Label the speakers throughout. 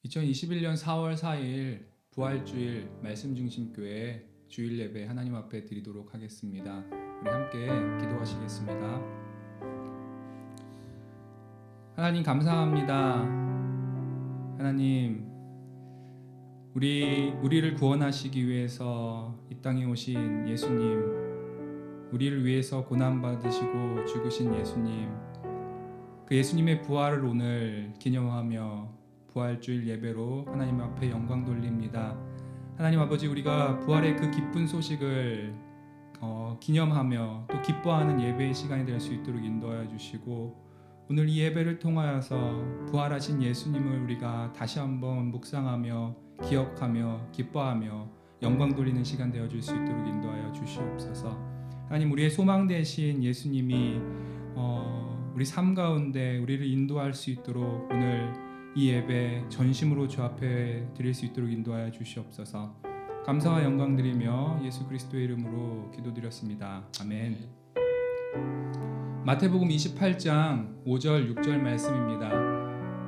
Speaker 1: 2021년 4월 4일 부활주일 말씀중심교회 주일 예배 하나님 앞에 드리도록 하겠습니다. 우리 함께 기도하시겠습니다. 하나님 감사합니다. 하나님 우리를 구원하시기 위해서 이 땅에 오신 예수님, 우리를 위해서 고난 받으시고 죽으신 예수님, 그 예수님의 부활을 오늘 기념하며 부활주일 예배로 하나님 앞에 영광 돌립니다. 하나님 아버지, 우리가 부활의 그 기쁜 소식을 기념하며 또 기뻐하는 예배의 시간이 될 수 있도록 인도하여 주시고, 오늘 이 예배를 통하여서 부활하신 예수님을 우리가 다시 한번 묵상하며 기억하며 기뻐하며 영광 돌리는 시간 되어줄 수 있도록 인도하여 주시옵소서. 하나님, 우리의 소망 되신 예수님이 우리 삶 가운데 우리를 인도할 수 있도록 오늘 이 예배 전심으로 주 앞에 드릴 수 있도록 인도하여 주시옵소서. 감사와 영광 드리며 예수 그리스도의 이름으로 기도드렸습니다. 아멘. 마태복음 28장 5절 6절 말씀입니다.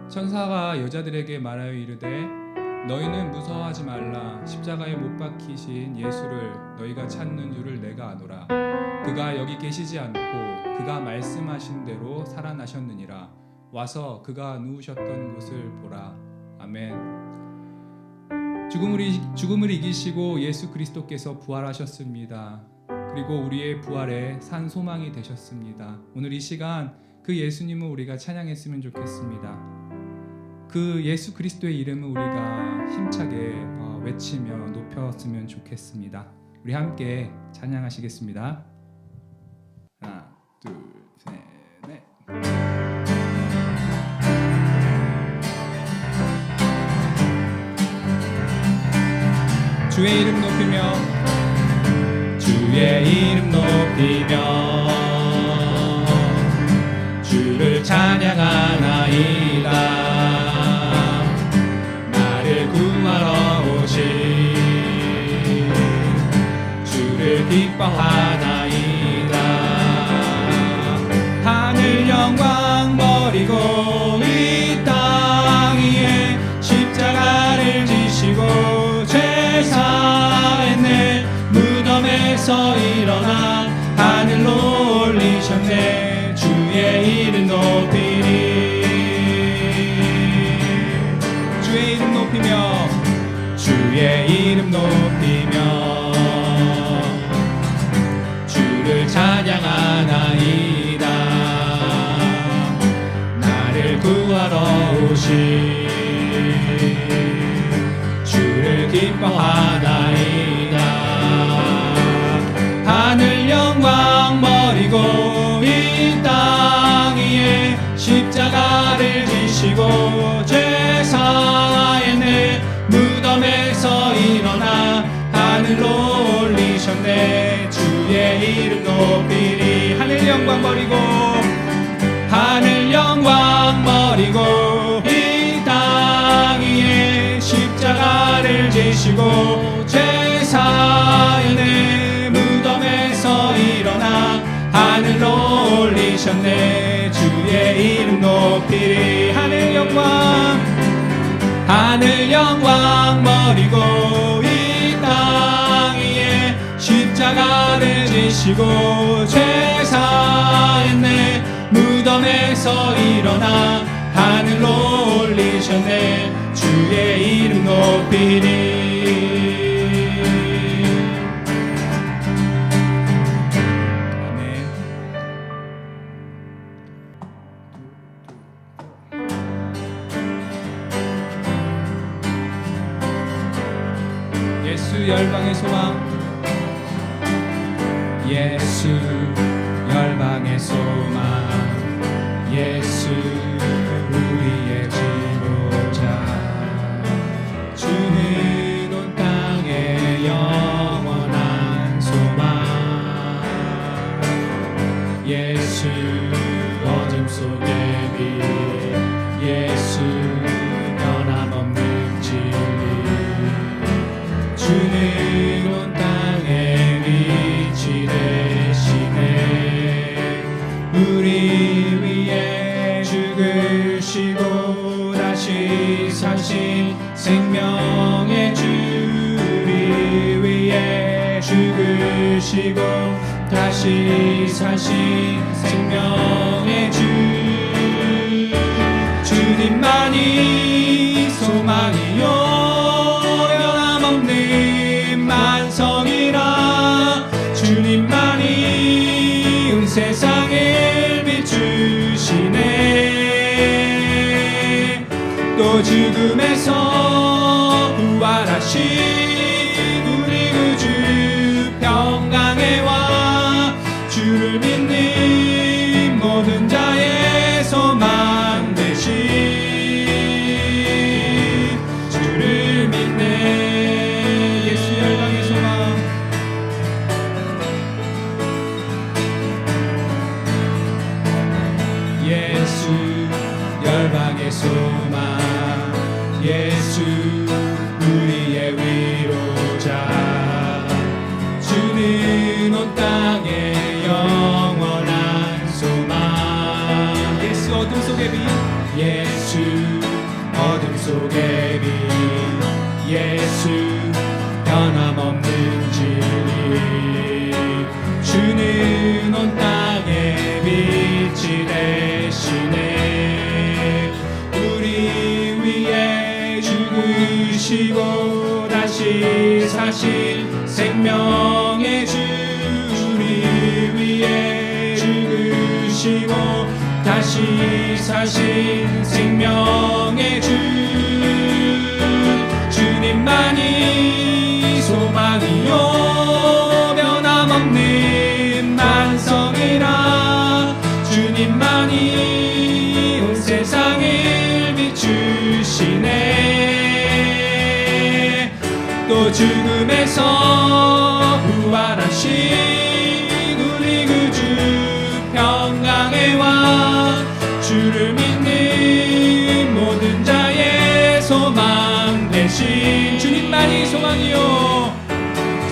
Speaker 1: 천사가 여자들에게 말하여 이르되 너희는 무서워하지 말라. 십자가에 못 박히신 예수를 너희가 찾는 줄을 내가 아노라. 그가 여기 계시지 않고 그가 말씀하신 대로 살아나셨느니라. 와서 그가 누우셨던 곳을 보라. 아멘. 죽음을 이기시고 예수 그리스도께서 부활하셨습니다. 그리고 우리의 부활에 산 소망이 되셨습니다. 오늘 이 시간 그 예수님을 우리가 찬양했으면 좋겠습니다. 그 예수 그리스도의 이름을 우리가 힘차게 외치며 높였으면 좋겠습니다. 우리 함께 찬양하시겠습니다. 하나, 둘, 셋, 넷. 주의 이름 높이며 주의 이름 높이며 주를 찬양하나이다. 나를 구하러 오신 주를 기뻐하나이다. 하늘 영광 버리고 이 땅 위에 십자가를 지시고 죄사했네. 무덤에서 일어나 하늘로 올리셨네. 주의 이름 높이리. 주의 이름 높이며 주의 이름 높이며 주를 찬양하나이다. 나를 구하러 오신 주를 기뻐하나이다. 하늘 영광 버리고 이 땅 위에 십자가를 지시고 죄사했네. 무덤에서 일어나 하늘로 올리셨네. 주의 이름 높이리. 하늘 영광 버리고 하늘 영광 버리고 이 땅 위에 십자가를 지시고 죄사했네. 무덤에서 일어나 하늘로 올리셨네. 주의 이름 높이리. 하늘 영광 버리고 이 땅 위에 십자가를 지시고 죄사했네. 무덤에서 일어나 하늘로 올리셨네. 주의 이름 높이리. 아멘. 예수 열방의 소망, 예수 열방의 소망, 예수 우리의 지도자. 주는 온 땅의 영원한 소망. 예수 어둠 속의 빛, 예수 변함없는 진리. 주는 온 땅의 빛이 되시네. 우리 위해 죽으시고 다시 다시 사신 생명의 주 우리 위에 죽으시고 다시 사신 생명의 주 주님만이 소망이요 변함없는 만성이라 주님만이 온 세상을 비추시네 또 죽음에서 부활하신 우리 구주 평강의 왕 주를 믿는 모든 자의 소망 되신 주를 믿네 예수 열방의 소망 예수 열방의 소망 예수 우리의 위로자 주는 온 땅에 영원한 소망 예수 어둠 속의 빛 예수 어둠 속의 빛 예수 변함없는 진리 주는 온 땅에 빛이 되시네 우리 위에 죽으시고 다시 사신 생명의 주 우리 위에 죽으시고 다시 사신 생명의 주 주님만이 소망이요 변함없는 만성이라 주님만이 온 세상을 비추시네 또 죽음에서 부활하신 우리 구주 평강의 왕 주를 믿는 모든 자의 소망 되신 주님만이 소망이요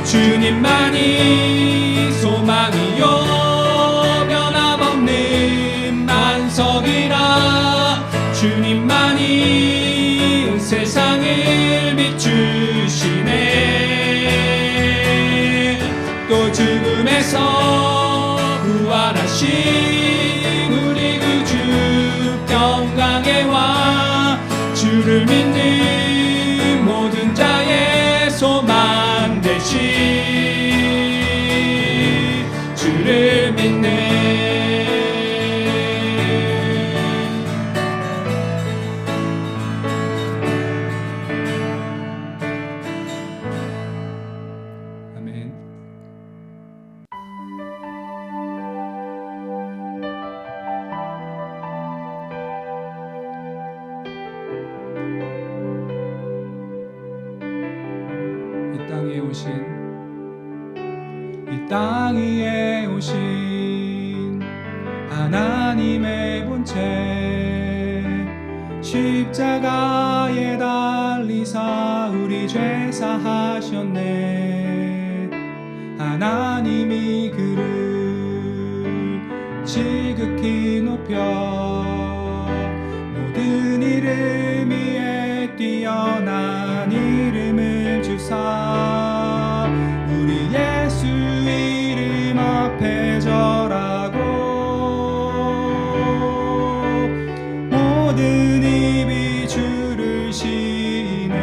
Speaker 1: 주님만이 소망이요 변함없는 만성이라 주님만이 온 세상을 비추시네 또 죽음에서 부활하신 우리 구주 평강의 왕 주를 믿는 모든 자의 소망 되신 주를 믿네 아멘. 이 땅 위에 오신 하나님의 본체 십자가에 달리사 우리 죄 사하셨네 하나님이 그를 지극히 높여 모든 이름 위에 뛰어난 이름을 주사 우리 예수 이름 앞에 절하고 모든 입이 주를 시네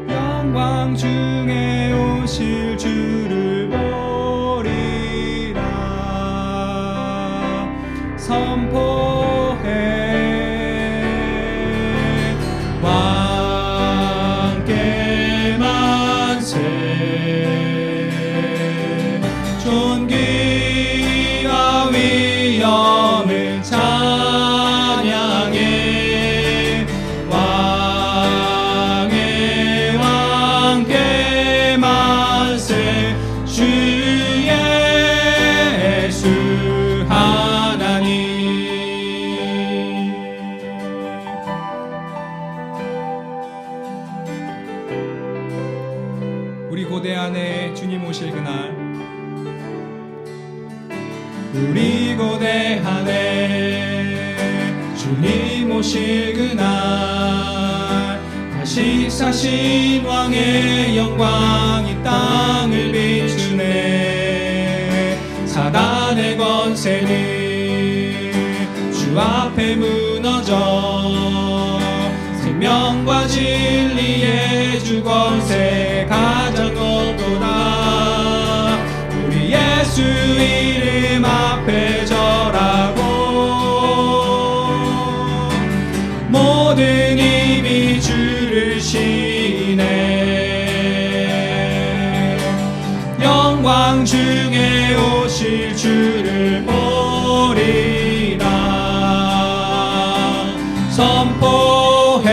Speaker 1: 영광 중에 오실 주를 보리라 선포해 왕께 만세 존귀와 위엄을 찬양해 왕의 왕께 만세 주 예수 하나님 우리 고대 안에 주님 오실 그날 우리 고대 안에 주 주님 오실 그날 다시 사신 왕의 영광 이 땅을 비추네. 사단의 권세는 주 앞에 무너져 생명과 진리의 주 권세 가장 높도다. 우리 예수 이름 앞에 절하고 모든 입이 주를 시네. 영광 중에 오실 주를 보리라. 선포해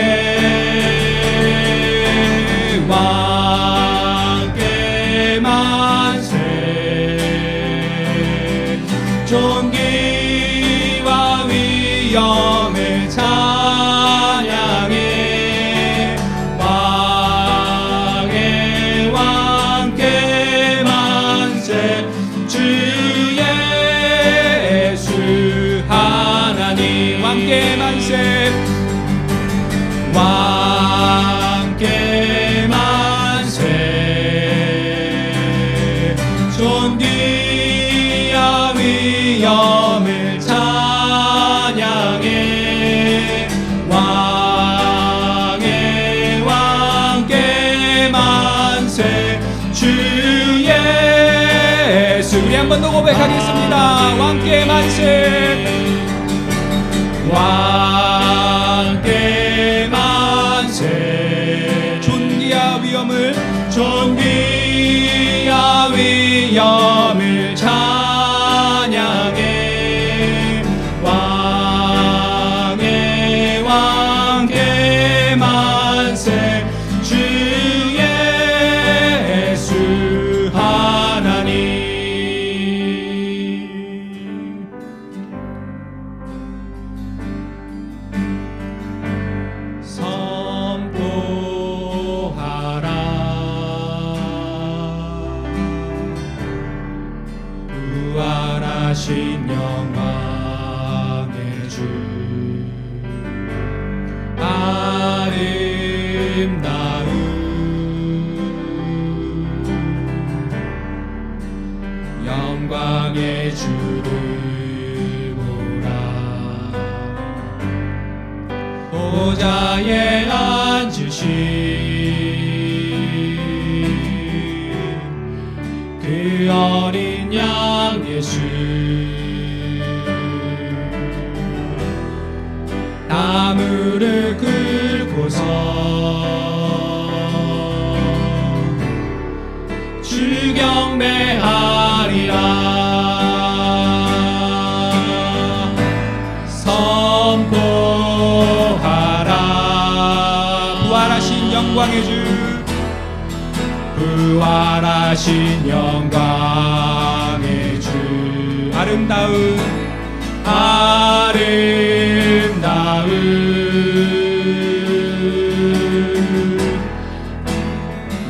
Speaker 1: 왕께 만세. 존귀와 위엄을 찬양해. 왕의 왕께 만세. 주 예수 하나님 왕께 만세. 왕께 만세. 존귀와 위엄을 찬양해. 왕의 왕께 만세. 주 예수. 우리 한 번 더 고백하겠습니다. 왕께 만세. 왕께 만세. 존귀와 위엄을 존귀와 위엄을 찬양해. 왕의 왕께 만세. 주 예수 하나님. 부활하신 영광의 주 아름다운 영광의 주를 보라. 보좌에 앉으신 그 어린 양 예수. 나무를 긁고서 주 경배하리라. 선포하라. 부활하신 영광의 주. 부활하신 영광의 주. 아름다운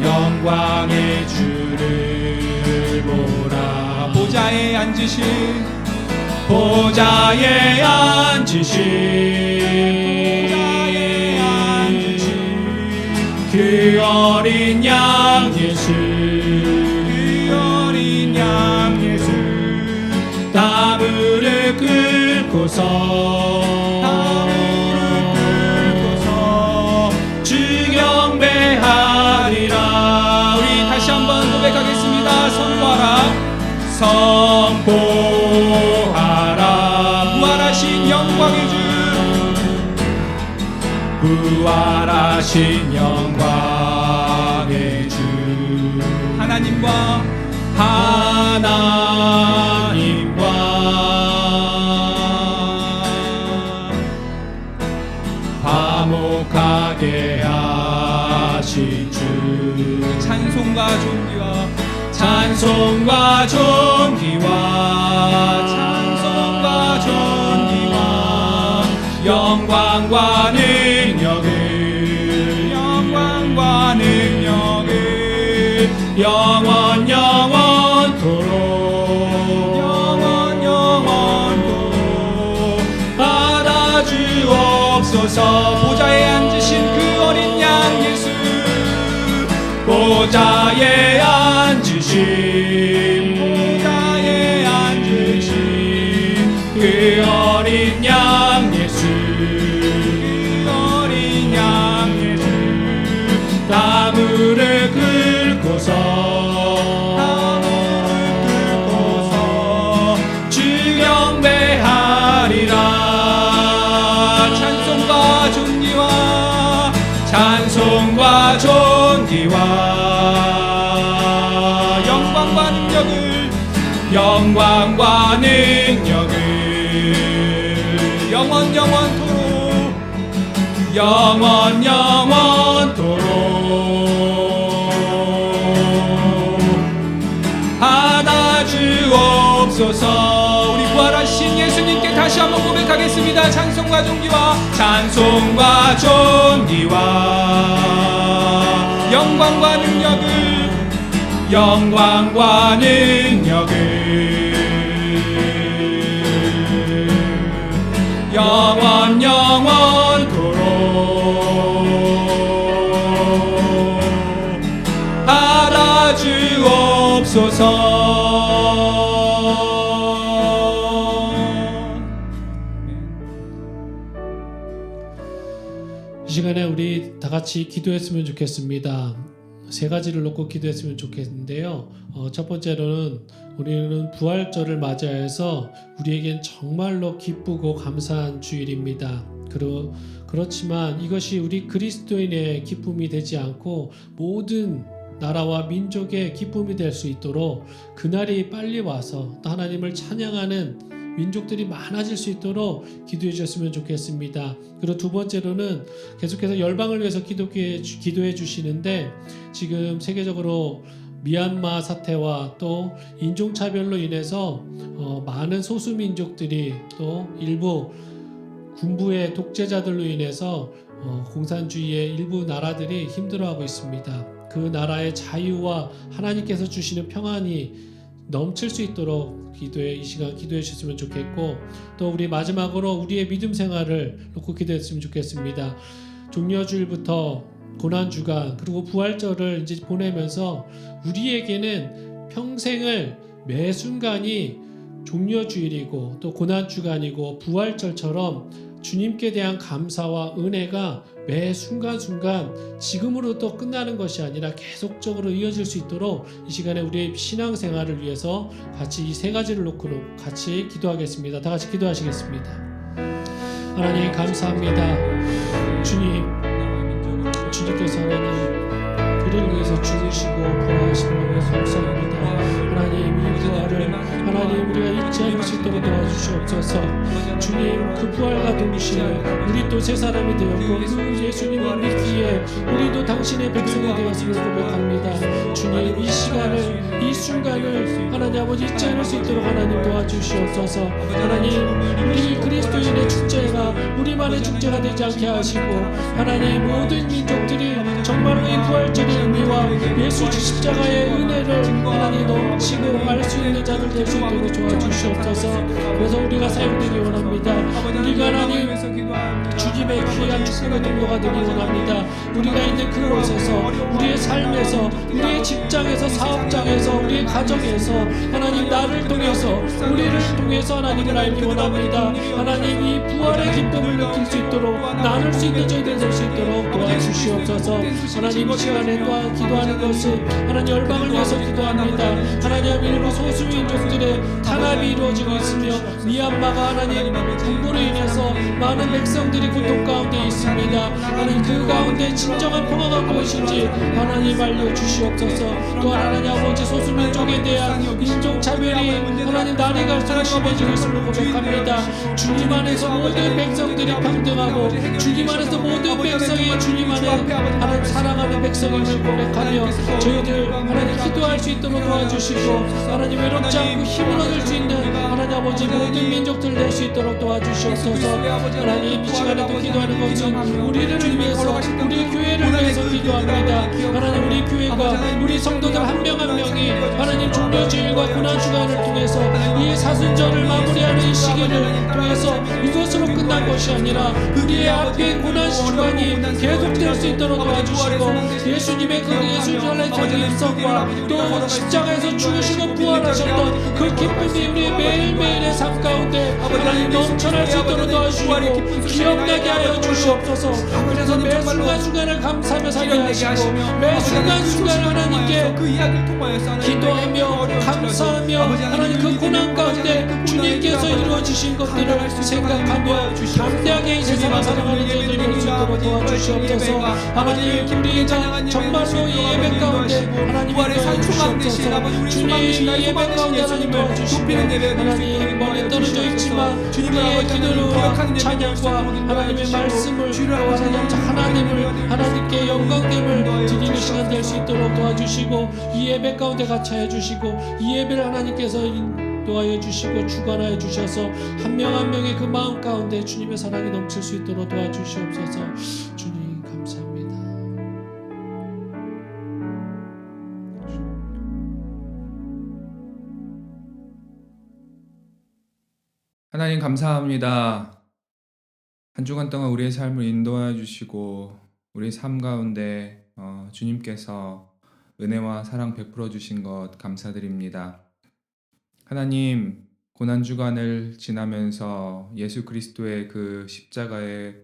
Speaker 1: 영광의 주를 보라. 보좌에 앉으신 그 어린 양 예수. 나무를 긁고서 주 경배하리라. 우리 다시 한번 고백하겠습니다. 선포하라. 부활하신 영광의 주. 부활하신 영광의 주. 하나님과 화목하게 하신 주. 찬송과 존귀와 영광과 능력을 영원토록 받아주옵소서. 주옵소서. 보좌에 앉으신 그 어린 양 예수, 보좌에 앉으신 그 어린 양 예수, 그 어린 양 예수, 다 무릎 꿇고서 주 경배하리라. 찬송과 존귀와 찬송과 존귀와 영광과 능력을 영원토록 받아 주옵소서. 우리 부활하신 예수님께 다시 한번 고백하겠습니다. 찬송과 존귀와 영광과 능력을 영원토록 받아 주옵소서.
Speaker 2: 이 시간에 우리 다 같이 기도했으면 좋겠습니다. 세 가지를 놓고 기도했으면 좋겠는데요. 첫 번째로는 우리는 부활절을 맞이해서 우리에겐 정말로 기쁘고 감사한 주일입니다. 그렇지만 이것이 우리 그리스도인의 기쁨이 되지 않고 모든 나라와 민족의 기쁨이 될 수 있도록 그날이 빨리 와서 또 하나님을 찬양하는 민족들이 많아질 수 있도록 기도해 주셨으면 좋겠습니다. 그리고 두 번째로는 계속해서 열방을 위해서 기도해 주시는데 지금 세계적으로 미얀마 사태와 또 인종차별로 인해서 많은 소수민족들이 또 일부 군부의 독재자들로 인해서 공산주의의 일부 나라들이 힘들어하고 있습니다. 그 나라의 자유와 하나님께서 주시는 평안이 넘칠 수 있도록 이 시간 기도해 주셨으면 좋겠고, 또 우리 마지막으로 우리의 믿음 생활을 놓고 기도했으면 좋겠습니다. 종려주일부터 고난주간 그리고 부활절을 이제 보내면서 우리에게는 평생을 매 순간이 종려주일이고 또 고난주간이고 부활절처럼 주님께 대한 감사와 은혜가 매 순간순간 지금으로부터 끝나는 것이 아니라 계속적으로 이어질 수 있도록 이 시간에 우리의 신앙생활을 위해서 같이 이 세 가지를 놓고 같이 기도하겠습니다. 다 같이 기도하시겠습니다. 하나님 감사합니다. 주님께서 하나님 우리를 위해서 죽으시고 부활하시는 것을 감사합니다. 하나님 이 부활을 하나님 우리가 잊지 않을 수 있도록 도와주시옵소서. 주님 그 부활과 동시에 우리 또 새 사람이 되었고 그 예수님을 믿기에 우리도 당신의 백성이 되었음을 고백합니다. 주님 이 시간을 이 순간을 하나님 아버지 잊지 않을 수 있도록 하나님 도와주시옵소서. 하나님 우리 그리스도인의 축제가 우리만의 축제가 되지 않게 하시고 하나님 모든 민족들이 정말로 이 부활절의 의미와 예수 십자가의 은혜를 하나님 넘치고 알 수 있는 자들 될 수 있도록 도와주시옵소서. 그래서 우리가 사용되기 원합니다. 우리가 하나님 주님의 귀한 축복의 통로가 되기 원합니다. 우리가 있는 그곳에서 우리의 삶에서 우리의 직장에서 사업장에서 우리의 가정에서 하나님 나를 통해서 우리를 통해서 하나님을 알기 원합니다. 하나님 이 부활의 기쁨을 느낄 수 있도록 나눌 수 있는 저희들 될 수 있도록 도와주시옵소서. 하나님 이 시간에 또한 기도하는 것은 하나님 열방을 위해서 기도합니다. 하나님 일부 소수민족들의 탄압이 이루어지고 있으며 미얀마가 하나님 군부로 인해서 많은 백성들이 고통 가운데 있습니다. 하나님 그 가운데 진정한 평화가 무엇인지 하나님 알려주시옵소서. 또한 하나님 아버지 소수민족에 대한 인종차별이 하나님 날이 갈수록 심해지고 있음을 고백합니다. 주님 안에서 모든 백성들이 평등하고 주님 안에서 모든 백성이 주님 안에 하나님 사랑하는 백성임을 고백하며 저희들 하나님 기도할 수 있도록 도와주시고 하나님 외롭지 않고 힘을 얻을 수 있는 하나님 아버지 모든 민족들 될 수 있도록 도와주시옵소서. 하나님 이 시간에 또 기도하는 것은 우리를 위해서 우리 교회를 위해서 기도합니다. 하나님 우리 교회가 우리 성도들 한 명 한 명이 하나님 종려주일과 고난주간을 통해서 이 사순절을 마무리하는 이 시기를 통해서 이것으로 끝난 것이 아니라 우리의 앞에 고난 시간이 계속될 수 있도록 도와주시고 예수님의 그 예수전의 입성과 또 십자가에서 죽으시고 부활하셨던 그 기쁨이 우리의 매일매일의 삶 가운데 하나님 넘쳐날 수 있도록 도와주시고 기억나게 하여 주시옵소서. 그래서 매 순간순간을 감사하며 살게 하시고 매 순간순간 하나님께
Speaker 1: 그 이야기를 통하여서
Speaker 2: 기도하며 감사하며 하나님 그 고난 가운데 주님께서 이루어주신 것들을 생각하며 담대하게 이 세상을 살아가는 저희들이 될 수 있도록 도와주시옵소서. 하나님 우리가 정말로 이 예배 가운데 하나님 도와주시옵소서. 주님 이 예배 가운데 하나님 도와주시며 하나님 멀리 떨어져 있지만 우리의 기도와 찬양과 하나님의 말씀을 하나님을 하나님께 영광됨을 드리는 시간 될 수 있도록 도와주시고 이 예배 가운데 같이 하여 주시고 이 예배를 하나님께서 인도하여 주시고 주관하여 주셔서 한 명 한 명의 그 마음 가운데 주님의 사랑이 넘칠 수 있도록 도와주시옵소서. 주님 감사합니다.
Speaker 1: 하나님 감사합니다. 한 주간 동안 우리의 삶을 인도하여 주시고 우리 삶 가운데 주님께서 은혜와 사랑 베풀어 주신 것 감사드립니다. 하나님 고난주간을 지나면서 예수 그리스도의 그 십자가의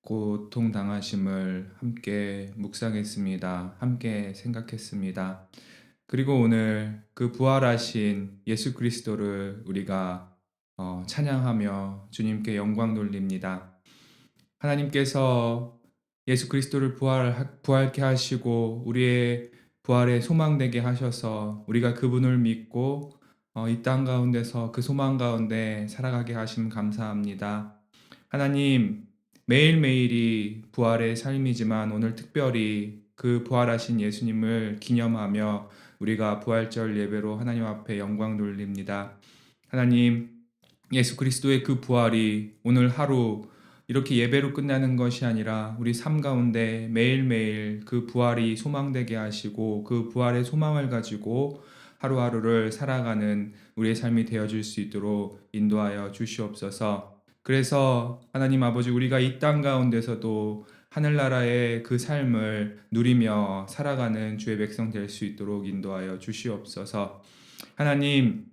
Speaker 1: 고통당하심을 함께 묵상했습니다. 함께 생각했습니다. 그리고 오늘 그 부활하신 예수 그리스도를 우리가 찬양하며 주님께 영광 돌립니다. 하나님께서 예수 그리스도를 부활케 하시고 우리의 부활의 소망되게 하셔서 우리가 그분을 믿고 이 땅 가운데서 그 소망 가운데 살아가게 하심 감사합니다. 하나님 매일매일이 부활의 삶이지만 오늘 특별히 그 부활하신 예수님을 기념하며 우리가 부활절 예배로 하나님 앞에 영광 돌립니다. 하나님 예수 그리스도의 그 부활이 오늘 하루 이렇게 예배로 끝나는 것이 아니라 우리 삶 가운데 매일매일 그 부활이 소망되게 하시고 그 부활의 소망을 가지고 하루하루를 살아가는 우리의 삶이 되어질 수 있도록 인도하여 주시옵소서. 그래서 하나님 아버지 우리가 이 땅 가운데서도 하늘나라의 그 삶을 누리며 살아가는 주의 백성 될 수 있도록 인도하여 주시옵소서. 하나님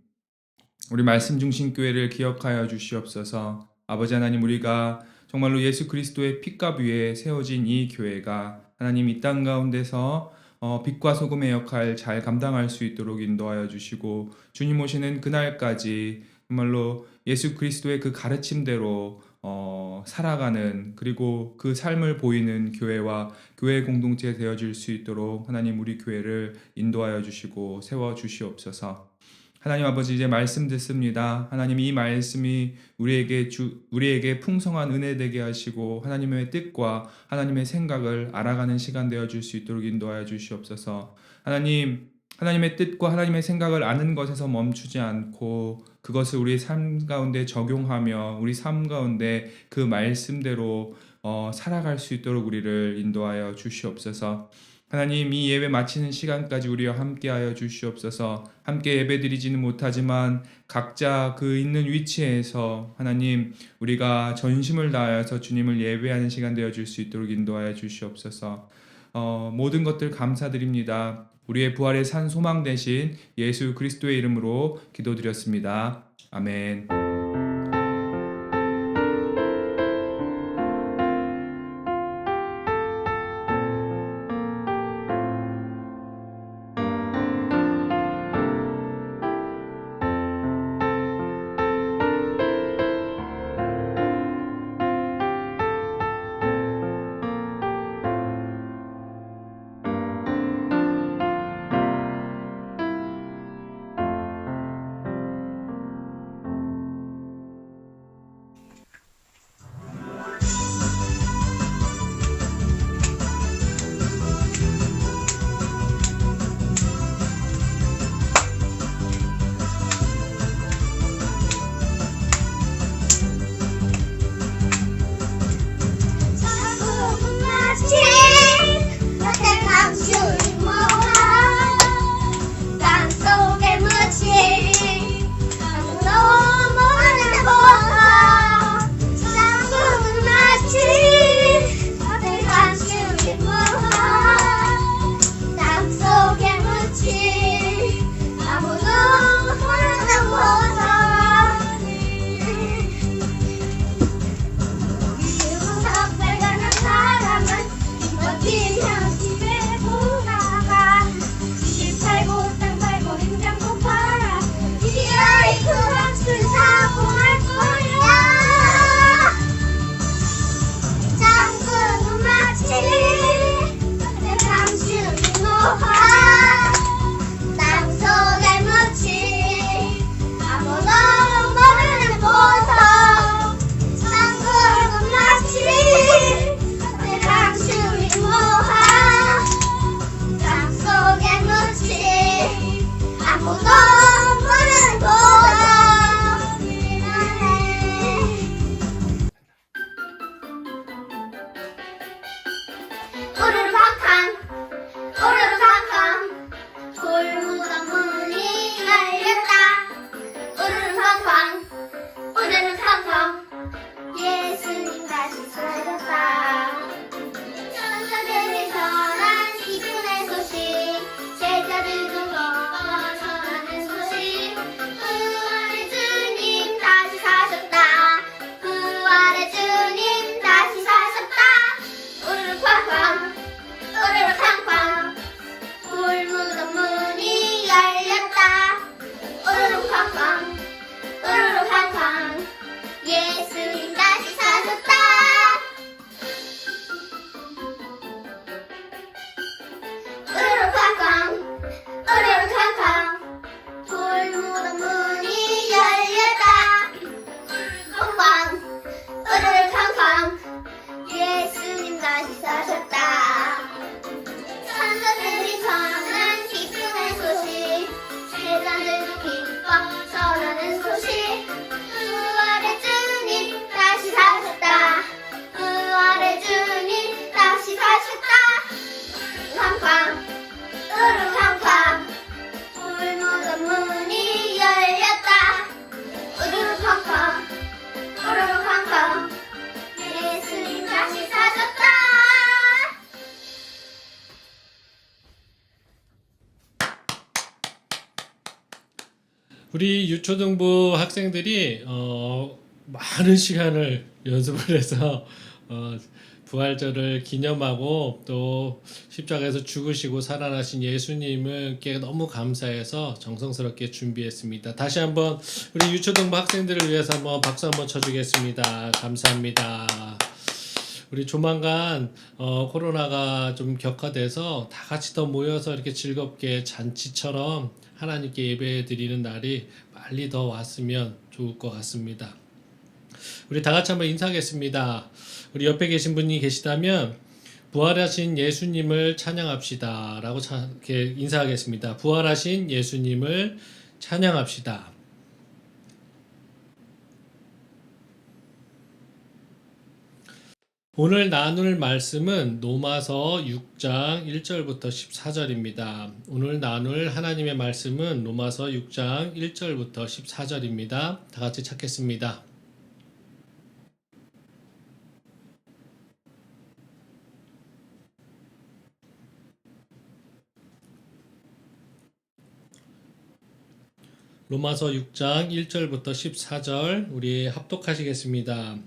Speaker 1: 우리 말씀 중심 교회를 기억하여 주시옵소서. 아버지 하나님 우리가 정말로 예수 그리스도의 핏값 위에 세워진 이 교회가 하나님 이 땅 가운데서 빛과 소금의 역할 잘 감당할 수 있도록 인도하여 주시고 주님 오시는 그날까지 정말로 예수 그리스도의 그 가르침대로 살아가는 그리고 그 삶을 보이는 교회와 교회 공동체 되어질 수 있도록 하나님 우리 교회를 인도하여 주시고 세워 주시옵소서. 하나님 아버지 이제 말씀 듣습니다. 하나님 이 말씀이 우리에게 풍성한 은혜 되게 하시고 하나님의 뜻과 하나님의 생각을 알아가는 시간 되어줄 수 있도록 인도하여 주시옵소서. 하나님의 뜻과 하나님의 생각을 아는 것에서 멈추지 않고 그것을 우리 삶 가운데 적용하며 우리 삶 가운데 그 말씀대로 살아갈 수 있도록 우리를 인도하여 주시옵소서. 하나님 이 예배 마치는 시간까지 우리와 함께하여 주시옵소서. 함께 예배드리지는 못하지만 각자 그 있는 위치에서 하나님 우리가 전심을 다하여서 주님을 예배하는 시간 되어줄 수 있도록 인도하여 주시옵소서. 모든 것들 감사드립니다. 우리의 부활의 산 소망 되신 예수 그리스도의 이름으로 기도드렸습니다. 아멘.
Speaker 2: 우리 유초등부 학생들이 많은 시간을 연습을 해서 부활절을 기념하고 또 십자가에서 죽으시고 살아나신 예수님께 너무 감사해서 정성스럽게 준비했습니다. 다시 한번 우리 유초등부 학생들을 위해서 한번 박수 한번 쳐주겠습니다. 감사합니다. 우리 조만간 코로나가 좀 격화돼서 다 같이 더 모여서 이렇게 즐겁게 잔치처럼 하나님께 예배 드리는 날이 빨리 더 왔으면 좋을 것 같습니다. 우리 다 같이 한번 인사하겠습니다. 우리 옆에 계신 분이 계시다면 부활하신 예수님을 찬양합시다 라고 이렇게 인사하겠습니다. 부활하신 예수님을 찬양합시다. 오늘 나눌 말씀은 로마서 6장 1절부터 14절입니다. 오늘 나눌 하나님의 말씀은 로마서 6장 1절부터 14절입니다. 다 같이 찾겠습니다. 로마서 6장 1절부터 14절 우리 합독하시겠습니다.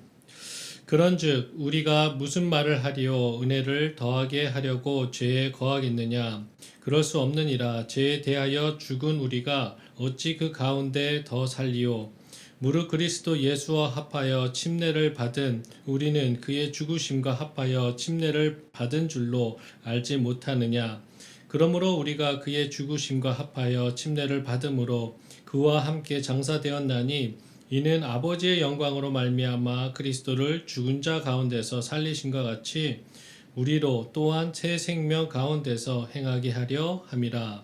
Speaker 2: 그런즉 우리가 무슨 말을 하리요 은혜를 더하게 하려고 죄에 거하겠느냐 그럴 수 없느니라. 죄에 대하여 죽은 우리가 어찌 그 가운데 더 살리요. 무릇 그리스도 예수와 합하여 침례를 받은 우리는 그의 죽으심과 합하여 침례를 받은 줄로 알지 못하느냐. 그러므로 우리가 그의 죽으심과 합하여 침례를 받음으로 그와 함께 장사되었나니 이는 아버지의 영광으로 말미암아 그리스도를 죽은 자 가운데서 살리신과 같이 우리로 또한 새 생명 가운데서 행하게 하려 함이라.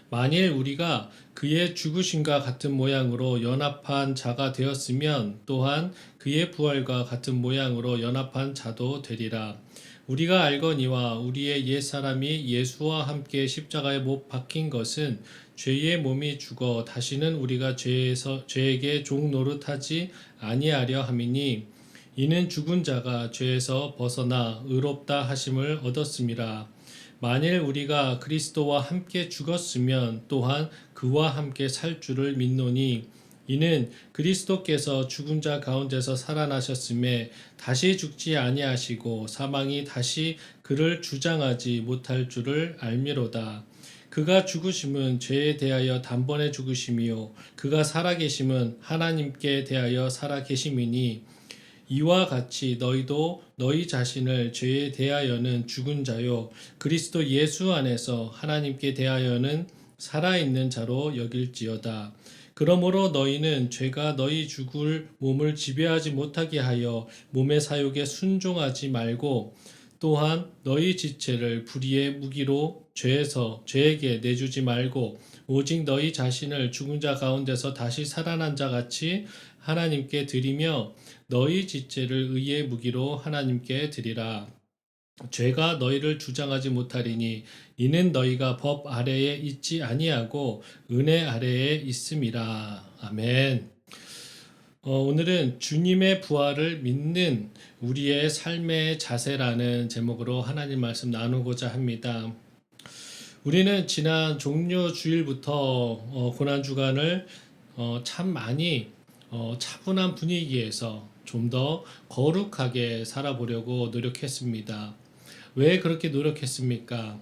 Speaker 2: 만일 우리가 그의 죽으심과 같은 모양으로 연합한 자가 되었으면 또한 그의 부활과 같은 모양으로 연합한 자도 되리라. 우리가 알거니와 우리의 옛사람이 예수와 함께 십자가에 못 박힌 것은 죄의 몸이 죽어 다시는 우리가 죄에게 종 노릇하지 아니하려 함이니 이는 죽은 자가 죄에서 벗어나 의롭다 하심을 얻었음이라. 만일 우리가 그리스도와 함께 죽었으면 또한 그와 함께 살 줄을 믿노니 이는 그리스도께서 죽은 자 가운데서 살아나셨음에 다시 죽지 아니하시고 사망이 다시 그를 주장하지 못할 줄을 알미로다. 그가 죽으심은 죄에 대하여 단번에 죽으심이요 그가 살아계심은 하나님께 대하여 살아계심이니 이와 같이 너희도 너희 자신을 죄에 대하여는 죽은 자요 그리스도 예수 안에서 하나님께 대하여는 살아있는 자로 여길지어다. 그러므로 너희는 죄가 너희 죽을 몸을 지배하지 못하게 하여 몸의 사욕에 순종하지 말고 또한 너희 지체를 불의의 무기로 죄에게 내주지 말고 오직 너희 자신을 죽은 자 가운데서 다시 살아난 자 같이 하나님께 드리며 너희 지체를 의의 무기로 하나님께 드리라. 죄가 너희를 주장하지 못하리니 이는 너희가 법 아래에 있지 아니하고 은혜 아래에 있음이라. 아멘. 오늘은 주님의 부활을 믿는 우리의 삶의 자세라는 제목으로 하나님 말씀 나누고자 합니다. 우리는 지난 종료 주일부터 고난주간을 참 많이 차분한 분위기에서 좀 더 거룩하게 살아보려고 노력했습니다. 왜 그렇게 노력했습니까?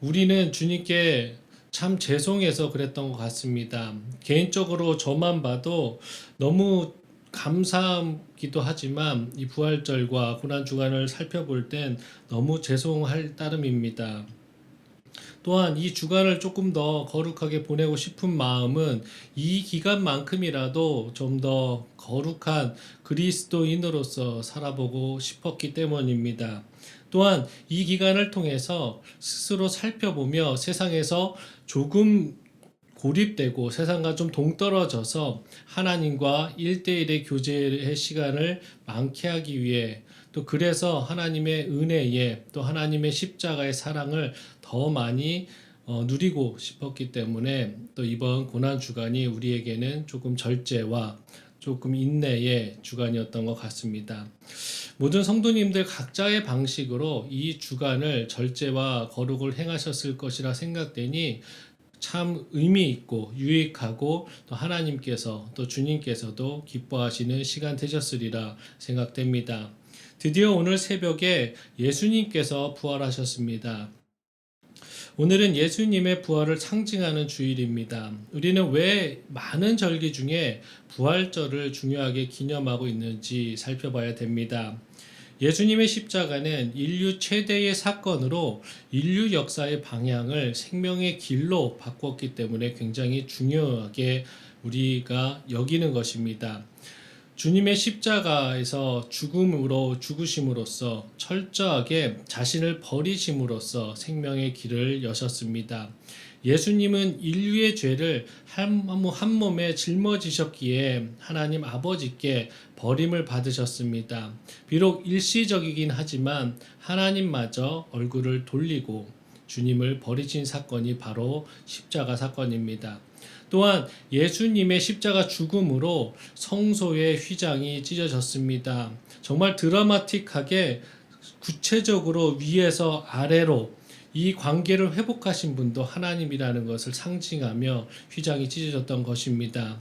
Speaker 2: 우리는 주님께 참 죄송해서 그랬던 것 같습니다. 개인적으로 저만 봐도 너무 감사하기도 하지만 이 부활절과 고난주간을 살펴볼 땐 너무 죄송할 따름입니다. 또한 이 주간을 조금 더 거룩하게 보내고 싶은 마음은 이 기간만큼이라도 좀 더 거룩한 그리스도인으로서 살아보고 싶었기 때문입니다. 또한 이 기간을 통해서 스스로 살펴보며 세상에서 조금 고립되고 세상과 좀 동떨어져서 하나님과 1대1의 교제의 시간을 많게 하기 위해 또 그래서 하나님의 은혜에 또 하나님의 십자가의 사랑을 더 많이 누리고 싶었기 때문에 또 이번 고난주간이 우리에게는 조금 절제와 조금 인내의 주간이었던 것 같습니다. 모든 성도님들 각자의 방식으로 이 주간을 절제와 거룩을 행하셨을 것이라 생각되니 참 의미 있고 유익하고 또 하나님께서 또 주님께서도 기뻐하시는 시간 되셨으리라 생각됩니다. 드디어 오늘 새벽에 예수님께서 부활하셨습니다. 오늘은 예수님의 부활을 상징하는 주일입니다. 우리는 왜 많은 절기 중에 부활절을 중요하게 기념하고 있는지 살펴봐야 됩니다. 예수님의 십자가는 인류 최대의 사건으로 인류 역사의 방향을 생명의 길로 바꿨기 때문에 굉장히 중요하게 우리가 여기는 것입니다. 주님의 십자가에서 죽음으로 죽으심으로써 철저하게 자신을 버리심으로써 생명의 길을 여셨습니다. 예수님은 인류의 죄를 한 몸에 짊어지셨기에 하나님 아버지께 버림을 받으셨습니다. 비록 일시적이긴 하지만 하나님마저 얼굴을 돌리고 주님을 버리신 사건이 바로 십자가 사건입니다. 또한 예수님의 십자가 죽음으로 성소의 휘장이 찢어졌습니다. 정말 드라마틱하게 구체적으로 위에서 아래로 이 관계를 회복하신 분도 하나님이라는 것을 상징하며 휘장이 찢어졌던 것입니다.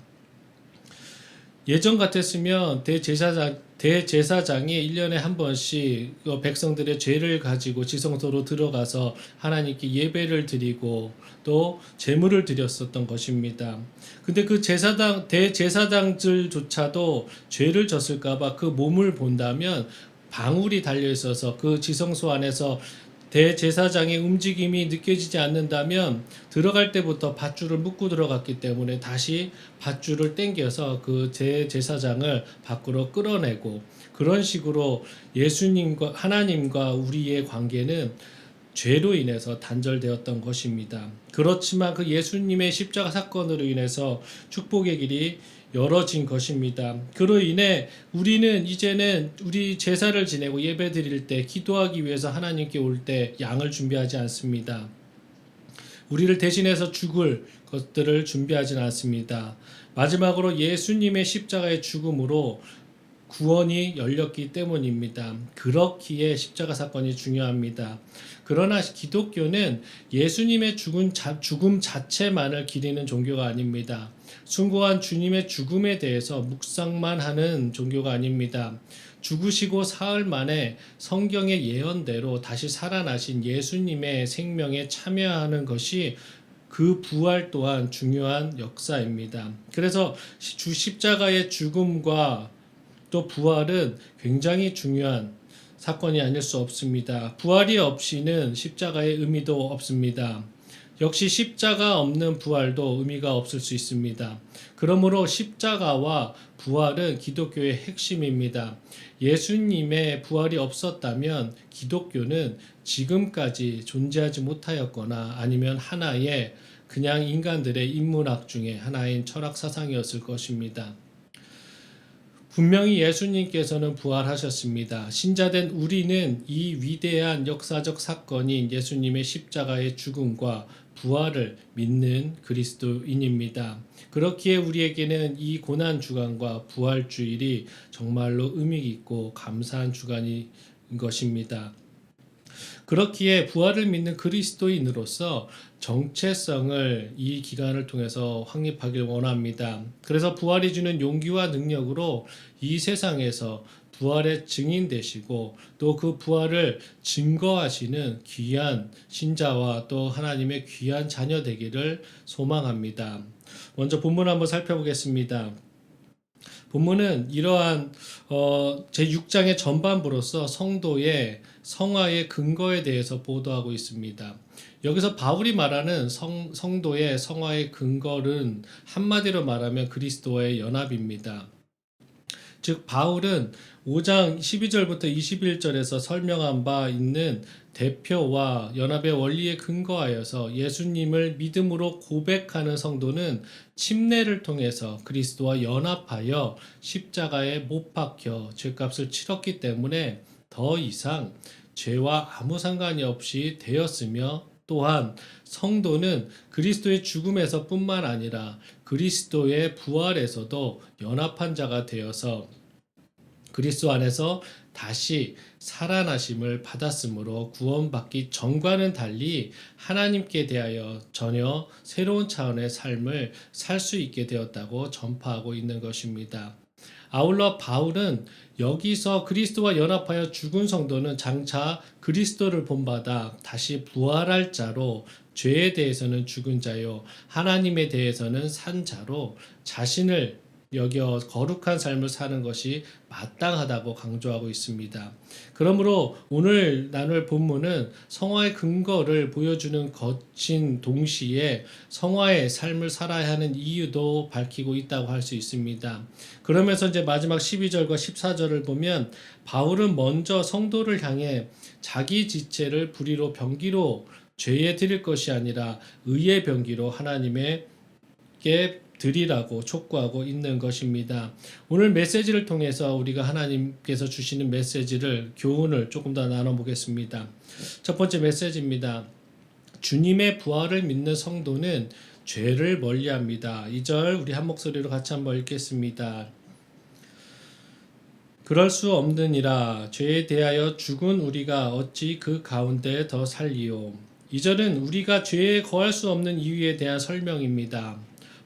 Speaker 2: 예전 같았으면 대제사장이 1년에 한 번씩 백성들의 죄를 가지고 지성소로 들어가서 하나님께 예배를 드리고 또 제물을 드렸었던 것입니다. 근데 그 대제사장들조차도 죄를 졌을까봐 그 몸을 본다면 방울이 달려 있어서 그 지성소 안에서 대제사장의 움직임이 느껴지지 않는다면 들어갈 때부터 밧줄을 묶고 들어갔기 때문에 다시 밧줄을 당겨서 그 대제사장을 밖으로 끌어내고, 그런 식으로 예수님과 하나님과 우리의 관계는 죄로 인해서 단절되었던 것입니다. 그렇지만 그 예수님의 십자가 사건으로 인해서 축복의 길이 열어진 것입니다. 그로 인해 우리는 이제는 우리 제사를 지내고 예배 드릴 때, 기도하기 위해서 하나님께 올 때 양을 준비하지 않습니다. 우리를 대신해서 죽을 것들을 준비하지는 않습니다. 마지막으로 예수님의 십자가의 죽음으로 구원이 열렸기 때문입니다. 그렇기에 십자가 사건이 중요합니다. 그러나 기독교는 예수님의 죽음 자체만을 기리는 종교가 아닙니다. 숭고한 주님의 죽음에 대해서 묵상만 하는 종교가 아닙니다. 죽으시고 사흘 만에 성경의 예언대로 다시 살아나신 예수님의 생명에 참여하는 것이 그 부활 또한 중요한 역사입니다. 그래서 주 십자가의 죽음과 또 부활은 굉장히 중요한 사건이 아닐 수 없습니다. 부활이 없이는 십자가의 의미도 없습니다. 역시 십자가 없는 부활도 의미가 없을 수 있습니다. 그러므로 십자가와 부활은 기독교의 핵심입니다. 예수님의 부활이 없었다면 기독교는 지금까지 존재하지 못하였거나 아니면 하나의 그냥 인간들의 인문학 중에 하나인 철학 사상이었을 것입니다. 분명히 예수님께서는 부활하셨습니다. 신자된 우리는 이 위대한 역사적 사건인 예수님의 십자가의 죽음과 부활을 믿는 그리스도인입니다. 그렇기에 우리에게는 이 고난 주간과 부활 주일이 정말로 의미 있고 감사한 주간인 것입니다. 그렇기에 부활을 믿는 그리스도인으로서 정체성을 이 기간을 통해서 확립하길 원합니다. 그래서 부활이 주는 용기와 능력으로 이 세상에서 부활의 증인 되시고 또 그 부활을 증거하시는 귀한 신자와 또 하나님의 귀한 자녀 되기를 소망합니다. 먼저 본문 한번 살펴보겠습니다. 본문은 이러한 제6장의 전반부로서 성도의 성화의 근거에 대해서 보도하고 있습니다. 여기서 바울이 말하는 성도의 성화의 근거는 한마디로 말하면 그리스도와의 연합입니다. 즉 바울은 5장 12절부터 21절에서 설명한 바 있는 대표와 연합의 원리에 근거하여서 예수님을 믿음으로 고백하는 성도는 침례를 통해서 그리스도와 연합하여 십자가에 못 박혀 죄값을 치렀기 때문에 더 이상 죄와 아무 상관이 없이 되었으며, 또한 성도는 그리스도의 죽음에서 뿐만 아니라 그리스도의 부활에서도 연합한 자가 되어서 그리스도 안에서 다시 살아나심을 받았으므로 구원받기 전과는 달리 하나님께 대하여 전혀 새로운 차원의 삶을 살 수 있게 되었다고 전파하고 있는 것입니다. 아울러 바울은 여기서 그리스도와 연합하여 죽은 성도는 장차 그리스도를 본받아 다시 부활할 자로 죄에 대해서는 죽은 자요 하나님에 대해서는 산 자로 자신을 여겨 거룩한 삶을 사는 것이 마땅하다고 강조하고 있습니다. 그러므로 오늘 나눌 본문은 성화의 근거를 보여주는 것인 동시에 성화의 삶을 살아야 하는 이유도 밝히고 있다고 할 수 있습니다. 그러면서 이제 마지막 12절과 14절을 보면 바울은 먼저 성도를 향해 자기 지체를 불의로 병기로 죄에 드릴 것이 아니라 의의 병기로 하나님께 드리라고 촉구하고 있는 것입니다. 오늘 메시지를 통해서 우리가 하나님께서 주시는 메시지를 교훈을 조금 더 나눠보겠습니다. 첫 번째 메시지입니다. 주님의 부활을 믿는 성도는 죄를 멀리합니다. 2절 우리 한 목소리로 같이 한번 읽겠습니다. 그럴 수 없느니라 죄에 대하여 죽은 우리가 어찌 그 가운데 더 살리오. 2절은 우리가 죄에 거할 수 없는 이유에 대한 설명입니다.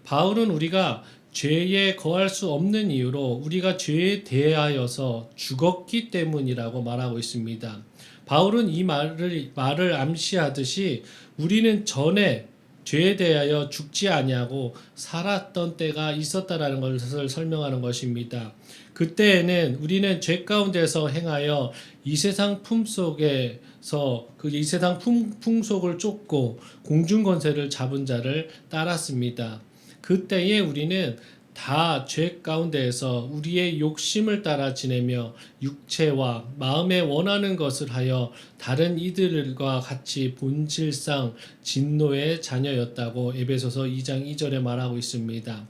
Speaker 2: 바울은 우리가 죄에 거할 수 없는 이유로 우리가 죄에 대하여서 죽었기 때문이라고 말하고 있습니다. 바울은 이 말을 암시하듯이 우리는 전에 죄에 대하여 죽지 아니하고 살았던 때가 있었다라는 것을 설명하는 것입니다. 그때에는 우리는 죄 가운데서 행하여 이 세상 품속에서 이 세상 풍속을 쫓고 공중권세를 잡은 자를 따랐습니다. 그때에 우리는 다 죄 가운데에서 우리의 욕심을 따라 지내며 육체와 마음에 원하는 것을 하여 다른 이들과 같이 본질상 진노의 자녀였다고 에베소서 2장 2절에 말하고 있습니다.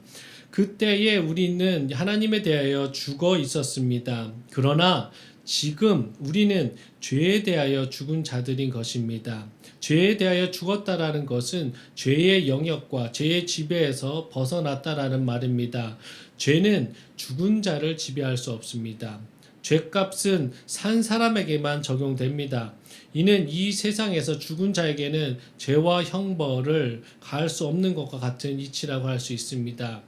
Speaker 2: 그때에 우리는 하나님에 대하여 죽어 있었습니다. 그러나 지금 우리는 죄에 대하여 죽은 자들인 것입니다. 죄에 대하여 죽었다라는 것은 죄의 영역과 죄의 지배에서 벗어났다라는 말입니다. 죄는 죽은 자를 지배할 수 없습니다. 죄값은 산 사람에게만 적용됩니다. 이는 이 세상에서 죽은 자에게는 죄와 형벌을 가할 수 없는 것과 같은 이치라고 할 수 있습니다.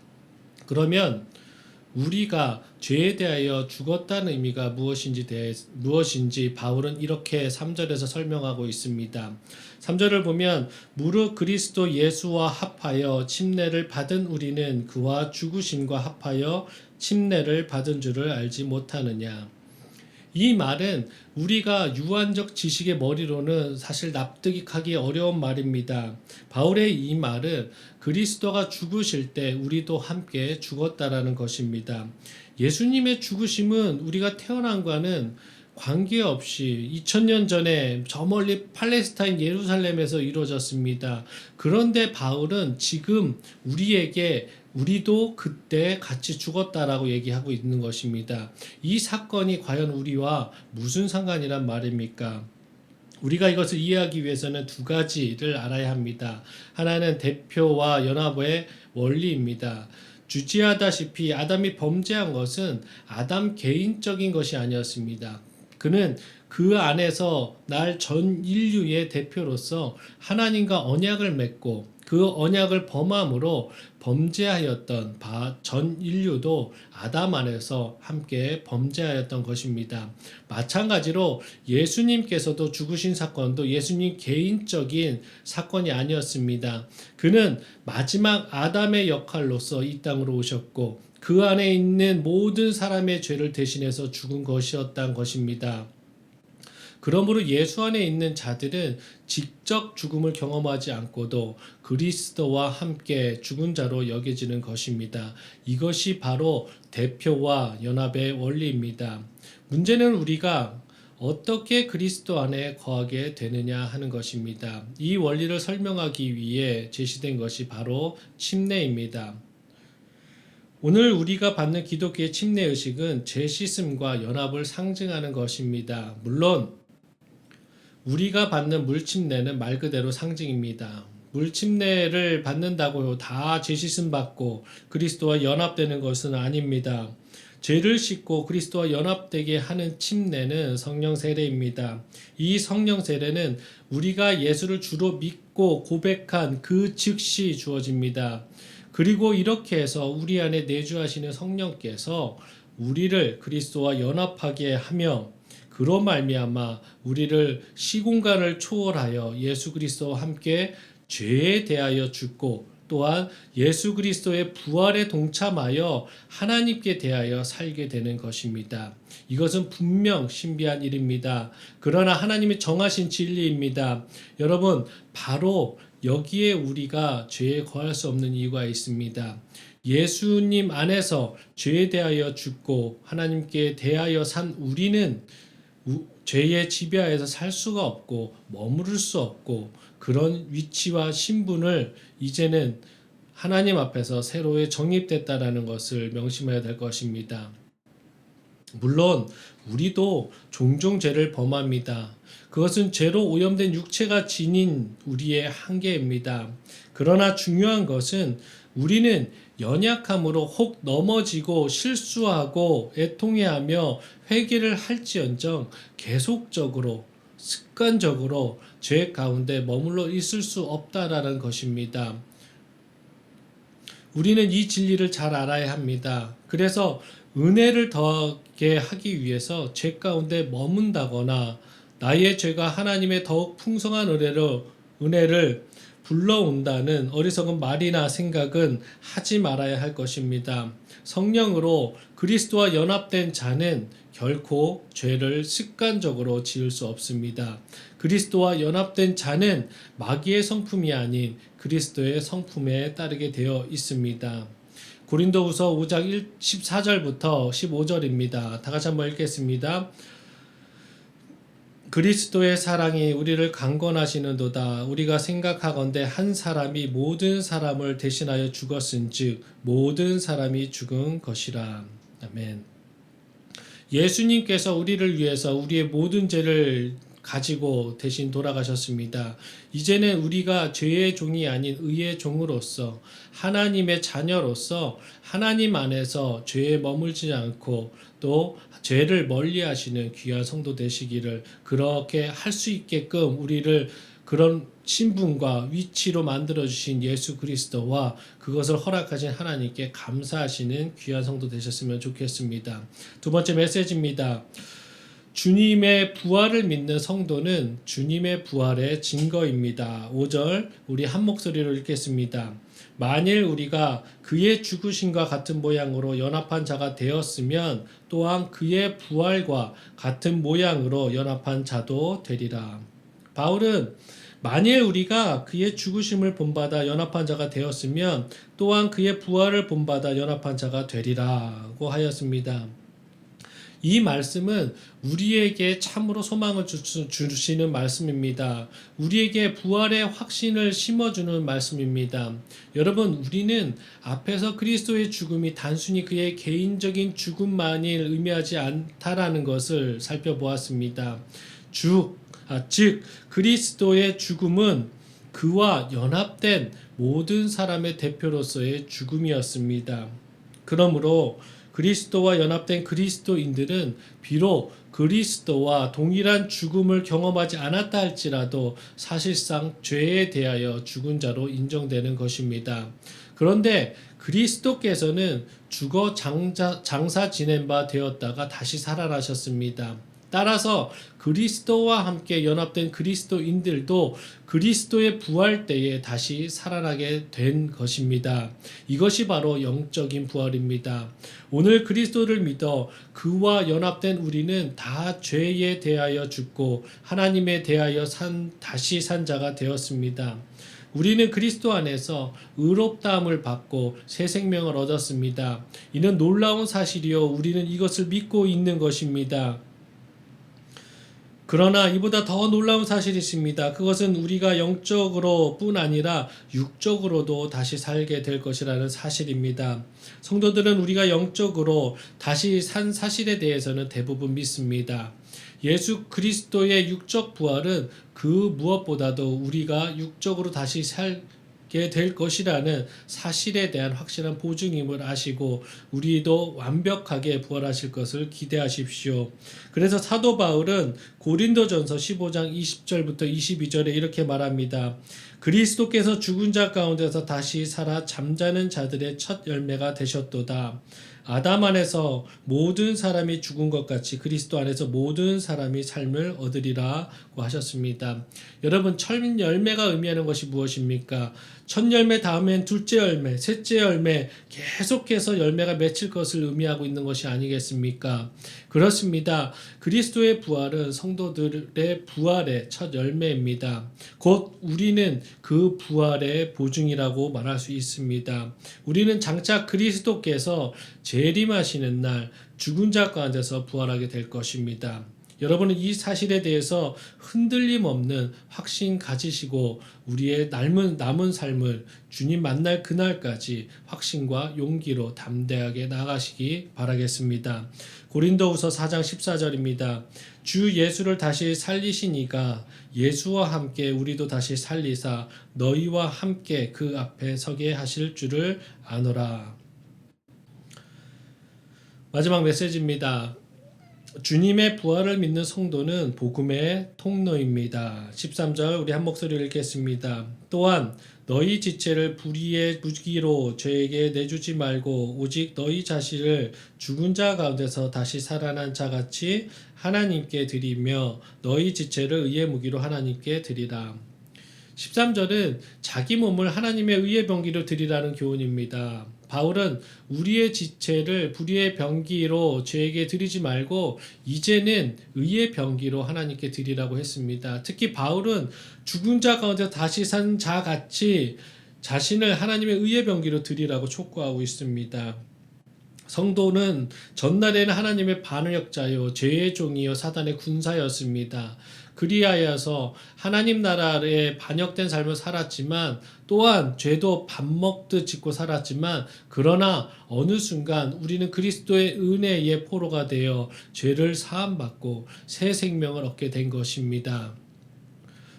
Speaker 2: 그러면 우리가 죄에 대하여 죽었다는 의미가 무엇인지 바울은 이렇게 3절에서 설명하고 있습니다. 3절을 보면 무릇 그리스도 예수와 합하여 침례를 받은 우리는 그와 죽으심과 합하여 침례를 받은 줄을 알지 못하느냐. 이 말은 우리가 유한적 지식의 머리로는 사실 납득이 하기 어려운 말입니다. 바울의 이 말은 그리스도가 죽으실 때 우리도 함께 죽었다라는 것입니다. 예수님의 죽으심은 우리가 태어난과는 관계없이 2000년 전에 저 멀리 팔레스타인 예루살렘에서 이루어졌습니다. 그런데 바울은 지금 우리도 그때 같이 죽었다라고 얘기하고 있는 것입니다. 이 사건이 과연 우리와 무슨 상관이란 말입니까? 우리가 이것을 이해하기 위해서는 두 가지를 알아야 합니다. 하나는 대표와 연합의 원리입니다. 주지하다시피 아담이 범죄한 것은 아담 개인적인 것이 아니었습니다. 그는 그 안에서 날 전 인류의 대표로서 하나님과 언약을 맺고 그 언약을 범함으로 범죄하였던 전 인류도 아담 안에서 함께 범죄하였던 것입니다. 마찬가지로 예수님께서도 죽으신 사건도 예수님 개인적인 사건이 아니었습니다. 그는 마지막 아담의 역할로서 이 땅으로 오셨고 그 안에 있는 모든 사람의 죄를 대신해서 죽은 것이었던 것입니다. 그러므로 예수 안에 있는 자들은 직접 죽음을 경험하지 않고도 그리스도와 함께 죽은 자로 여겨지는 것입니다. 이것이 바로 대표와 연합의 원리입니다. 문제는 우리가 어떻게 그리스도 안에 거하게 되느냐 하는 것입니다. 이 원리를 설명하기 위해 제시된 것이 바로 침례입니다. 오늘 우리가 받는 기독교의 침례의식은 죄 씻음과 연합을 상징하는 것입니다. 물론 우리가 받는 물침례는 말 그대로 상징입니다. 물침례를 받는다고 다 죄 씻음 받고 그리스도와 연합되는 것은 아닙니다. 죄를 씻고 그리스도와 연합되게 하는 침례는 성령 세례입니다. 이 성령 세례는 우리가 예수를 주로 믿고 고백한 그 즉시 주어집니다. 그리고 이렇게 해서 우리 안에 내주하시는 성령께서 우리를 그리스도와 연합하게 하며 그로 말미암아 우리를 시공간을 초월하여 예수 그리스도와 함께 죄에 대하여 죽고 또한 예수 그리스도의 부활에 동참하여 하나님께 대하여 살게 되는 것입니다. 이것은 분명 신비한 일입니다. 그러나 하나님이 정하신 진리입니다. 여러분, 바로 여기에 우리가 죄에 거할 수 없는 이유가 있습니다. 예수님 안에서 죄에 대하여 죽고 하나님께 대하여 산 우리는 죄의 지배하에서 살 수가 없고 머무를 수 없고 그런 위치와 신분을 이제는 하나님 앞에서 새로이 정립됐다라는 것을 명심해야 될 것입니다. 물론 우리도 종종 죄를 범합니다. 그것은 죄로 오염된 육체가 지닌 우리의 한계입니다. 그러나 중요한 것은 우리는 연약함으로 혹 넘어지고 실수하고 애통해하며 회개를 할지언정 계속적으로 습관적으로 죄 가운데 머물러 있을 수 없다라는 것입니다. 우리는 이 진리를 잘 알아야 합니다. 그래서 은혜를 더하게 하기 위해서 죄 가운데 머문다거나 나의 죄가 하나님의 더욱 풍성한 은혜를 불러온다는 어리석은 말이나 생각은 하지 말아야 할 것입니다. 성령으로 그리스도와 연합된 자는 결코 죄를 습관적으로 지을 수 없습니다. 그리스도와 연합된 자는 마귀의 성품이 아닌 그리스도의 성품에 따르게 되어 있습니다. 고린도후서 5장 14절부터 15절입니다. 다 같이 한번 읽겠습니다. 그리스도의 사랑이 우리를 강권하시는도다. 우리가 생각하건대 한 사람이 모든 사람을 대신하여 죽었은즉 모든 사람이 죽은 것이라. 아멘. 예수님께서 우리를 위해서 우리의 모든 죄를 가지고 대신 돌아가셨습니다. 이제는 우리가 죄의 종이 아닌 의의 종으로서 하나님의 자녀로서 하나님 안에서 죄에 머물지 않고 또 죄를 멀리하시는 귀한 성도 되시기를 그렇게 할 수 있게끔 우리를 그런 신분과 위치로 만들어주신 예수 그리스도와 그것을 허락하신 하나님께 감사하시는 귀한 성도 되셨으면 좋겠습니다. 두 번째 메시지입니다. 주님의 부활을 믿는 성도는 주님의 부활의 증거입니다. 5절 우리 한 목소리로 읽겠습니다. 만일 우리가 그의 죽으심과 같은 모양으로 연합한 자가 되었으면 또한 그의 부활과 같은 모양으로 연합한 자도 되리라. 바울은 만일 우리가 그의 죽으심을 본받아 연합한 자가 되었으면 또한 그의 부활을 본받아 연합한 자가 되리라고 하였습니다. 이 말씀은 우리에게 참으로 소망을 주시는 말씀입니다. 우리에게 부활의 확신을 심어주는 말씀입니다. 여러분, 우리는 앞에서 그리스도의 죽음이 단순히 그의 개인적인 죽음만을 의미하지 않다라는 것을 살펴보았습니다. 즉 그리스도의 죽음은 그와 연합된 모든 사람의 대표로서의 죽음이었습니다. 그러므로 그리스도와 연합된 그리스도인들은 비록 그리스도와 동일한 죽음을 경험하지 않았다 할지라도 사실상 죄에 대하여 죽은 자로 인정되는 것입니다. 그런데 그리스도께서는 죽어 장사 지낸 바 되었다가 다시 살아나셨습니다. 따라서 그리스도와 함께 연합된 그리스도인들도 그리스도의 부활 때에 다시 살아나게 된 것입니다. 이것이 바로 영적인 부활입니다. 오늘 그리스도를 믿어 그와 연합된 우리는 다 죄에 대하여 죽고 하나님에 대하여 다시 산 자가 되었습니다. 우리는 그리스도 안에서 의롭다함을 받고 새 생명을 얻었습니다. 이는 놀라운 사실이요 우리는 이것을 믿고 있는 것입니다. 그러나 이보다 더 놀라운 사실이 있습니다. 그것은 우리가 영적으로 뿐 아니라 육적으로도 다시 살게 될 것이라는 사실입니다. 성도들은 우리가 영적으로 다시 산 사실에 대해서는 대부분 믿습니다. 예수 그리스도의 육적 부활은 그 무엇보다도 우리가 육적으로 다시 살게 부활하게 될 것이라는 사실에 대한 확실한 보증임을 아시고 우리도 완벽하게 부활하실 것을 기대하십시오. 그래서 사도 바울은 고린도전서 15장 20절부터 22절에 이렇게 말합니다. 그리스도께서 죽은 자 가운데서 다시 살아 잠자는 자들의 첫 열매가 되셨도다. 아담 안에서 모든 사람이 죽은 것 같이 그리스도 안에서 모든 사람이 삶을 얻으리라고 하셨습니다. 여러분, 첫 열매가 의미하는 것이 무엇입니까? 첫 열매 다음엔 둘째 열매, 셋째 열매, 계속해서 열매가 맺힐 것을 의미하고 있는 것이 아니겠습니까? 그렇습니다. 그리스도의 부활은 성도들의 부활의 첫 열매입니다. 곧 우리는 그 부활의 보증이라고 말할 수 있습니다. 우리는 장차 그리스도께서 재림하시는 날 죽은 자 가운데서 부활하게 될 것입니다. 여러분은 이 사실에 대해서 흔들림 없는 확신 가지시고 우리의 남은 삶을 주님 만날 그날까지 확신과 용기로 담대하게 나가시기 바라겠습니다. 고린도후서 4장 14절입니다. 주 예수를 다시 살리신 이가 예수와 함께 우리도 다시 살리사 너희와 함께 그 앞에 서게 하실 줄을 아노라. 마지막 메시지입니다. 주님의 부활을 믿는 성도는 복음의 통로입니다. 13절 우리 한 목소리를 읽겠습니다. 또한 너희 지체를 불의의 무기로 죄에게 내주지 말고 오직 너희 자신을 죽은 자 가운데서 다시 살아난 자같이 하나님께 드리며 너희 지체를 의의 무기로 하나님께 드리라. 13절은 자기 몸을 하나님의 의의 병기로 드리라는 교훈입니다. 바울은 우리의 지체를 불의의 병기로 죄에게 드리지 말고 이제는 의의 병기로 하나님께 드리라고 했습니다. 특히 바울은 죽은 자 가운데 다시 산 자 같이 자신을 하나님의 의의 병기로 드리라고 촉구하고 있습니다. 성도는 전날에는 하나님의 반역자요 죄의 종이요 사단의 군사였습니다. 그리하여서 하나님 나라에 반역된 삶을 살았지만 또한 죄도 밥 먹듯 짓고 살았지만 그러나 어느 순간 우리는 그리스도의 은혜의 포로가 되어 죄를 사함받고 새 생명을 얻게 된 것입니다.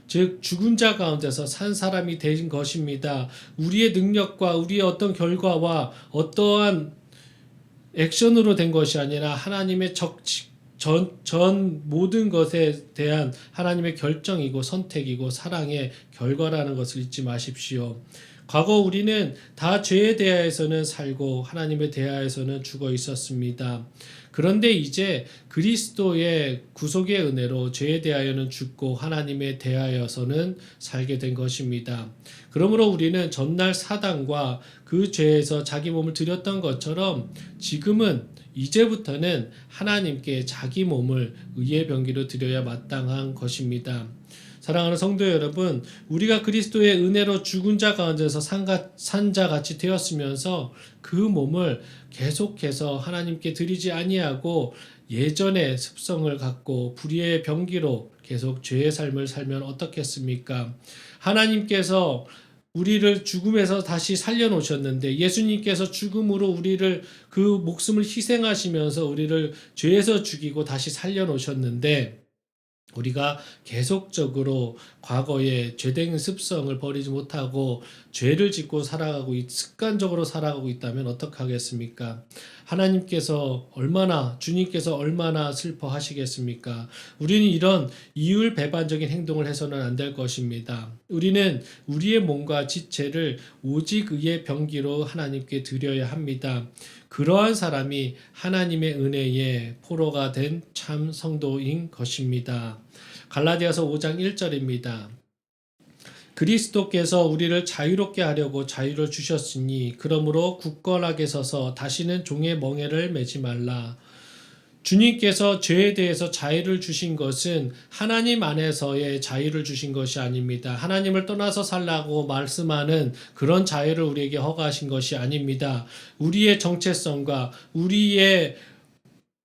Speaker 2: 즉 죽은 자 가운데서 산 사람이 된 것입니다. 우리의 능력과 우리의 어떤 결과와 어떠한 액션으로 된 것이 아니라 하나님의 전 모든 것에 대한 하나님의 결정이고 선택이고 사랑의 결과라는 것을 잊지 마십시오. 과거 우리는 다 죄에 대하여서는 살고 하나님에 대하여서는 죽어 있었습니다. 그런데 이제 그리스도의 구속의 은혜로 죄에 대하여는 죽고 하나님에 대하여서는 살게 된 것입니다. 그러므로 우리는 전날 사단과 그 죄에서 자기 몸을 드렸던 것처럼 지금은 이제부터는 하나님께 자기 몸을 의의 병기로 드려야 마땅한 것입니다. 사랑하는 성도 여러분, 우리가 그리스도의 은혜로 죽은 자 가운데서 산 자같이 되었으면서 그 몸을 계속해서 하나님께 드리지 아니하고 예전의 습성을 갖고 불의의 병기로 계속 죄의 삶을 살면 어떻겠습니까? 하나님께서 우리를 죽음에서 다시 살려놓으셨는데 예수님께서 죽음으로 우리를 그 목숨을 희생하시면서 우리를 죄에서 죽이고 다시 살려놓으셨는데 우리가 계속적으로 과거의 죄된 습성을 버리지 못하고 죄를 짓고 살아가고 습관적으로 살아가고 있다면 어떡하겠습니까? 주님께서 얼마나 슬퍼하시겠습니까? 우리는 이런 이율배반적인 행동을 해서는 안 될 것입니다. 우리는 우리의 몸과 지체를 오직 의의 병기로 하나님께 드려야 합니다. 그러한 사람이 하나님의 은혜의 포로가 된 참 성도인 것입니다. 갈라디아서 5장 1절입니다. 그리스도께서 우리를 자유롭게 하려고 자유를 주셨으니 그러므로 굳건하게 서서 다시는 종의 멍에를 매지 말라. 주님께서 죄에 대해서 자유를 주신 것은 하나님 안에서의 자유를 주신 것이 아닙니다. 하나님을 떠나서 살라고 말씀하는 그런 자유를 우리에게 허가하신 것이 아닙니다. 우리의 정체성과 우리의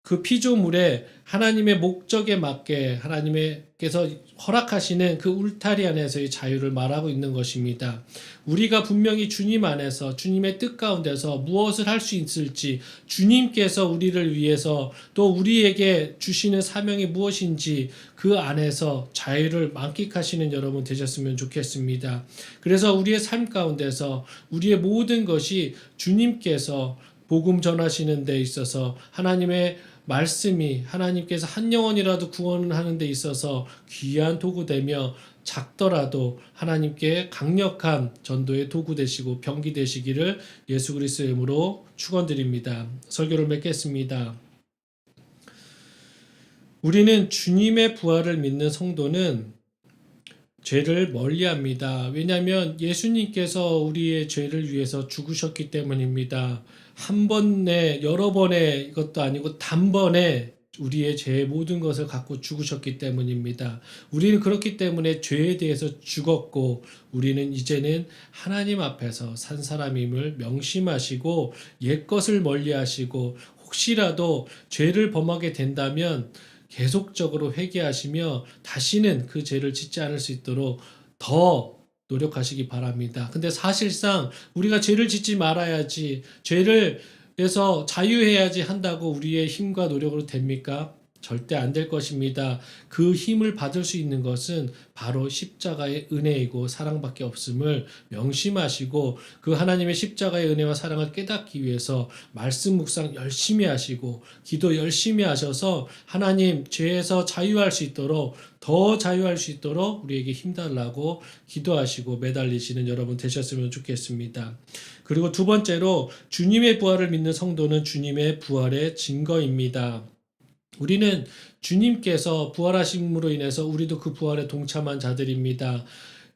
Speaker 2: 그 피조물에 하나님의 목적에 맞게 하나님께서 허락하시는 그 울타리 안에서의 자유를 말하고 있는 것입니다. 우리가 분명히 주님 안에서 주님의 뜻 가운데서 무엇을 할 수 있을지, 주님께서 우리를 위해서 또 우리에게 주시는 사명이 무엇인지 그 안에서 자유를 만끽하시는 여러분 되셨으면 좋겠습니다. 그래서 우리의 삶 가운데서 우리의 모든 것이 주님께서 복음 전하시는 데 있어서 하나님의 말씀이 하나님께서 한 영혼이라도 구원하는 데 있어서 귀한 도구되며 작더라도 하나님께 강력한 전도의 도구 되시고 병기 되시기를 예수 그리스도의 이름으로 축원드립니다. 설교를 맺겠습니다. 우리는 주님의 부활을 믿는 성도는 죄를 멀리합니다. 왜냐하면 예수님께서 우리의 죄를 위해서 죽으셨기 때문입니다. 한 번에 여러 번의 이것도 아니고 단번에 우리의 죄의 모든 것을 갖고 죽으셨기 때문입니다. 우리는 그렇기 때문에 죄에 대해서 죽었고 우리는 이제는 하나님 앞에서 산 사람임을 명심하시고 옛것을 멀리하시고 혹시라도 죄를 범하게 된다면 계속적으로 회개하시며 다시는 그 죄를 짓지 않을 수 있도록 더 노력하시기 바랍니다. 근데 사실상 우리가 죄를 짓지 말아야지, 죄를 해서 자유해야지 한다고 우리의 힘과 노력으로 됩니까? 절대 안 될 것입니다. 그 힘을 받을 수 있는 것은 바로 십자가의 은혜이고 사랑밖에 없음을 명심하시고 그 하나님의 십자가의 은혜와 사랑을 깨닫기 위해서 말씀 묵상 열심히 하시고 기도 열심히 하셔서 하나님 죄에서 자유할 수 있도록 더 자유할 수 있도록 우리에게 힘달라고 기도하시고 매달리시는 여러분 되셨으면 좋겠습니다. 그리고 두 번째로 주님의 부활을 믿는 성도는 주님의 부활의 증거입니다. 우리는 주님께서 부활하심으로 인해서 우리도 그 부활에 동참한 자들입니다.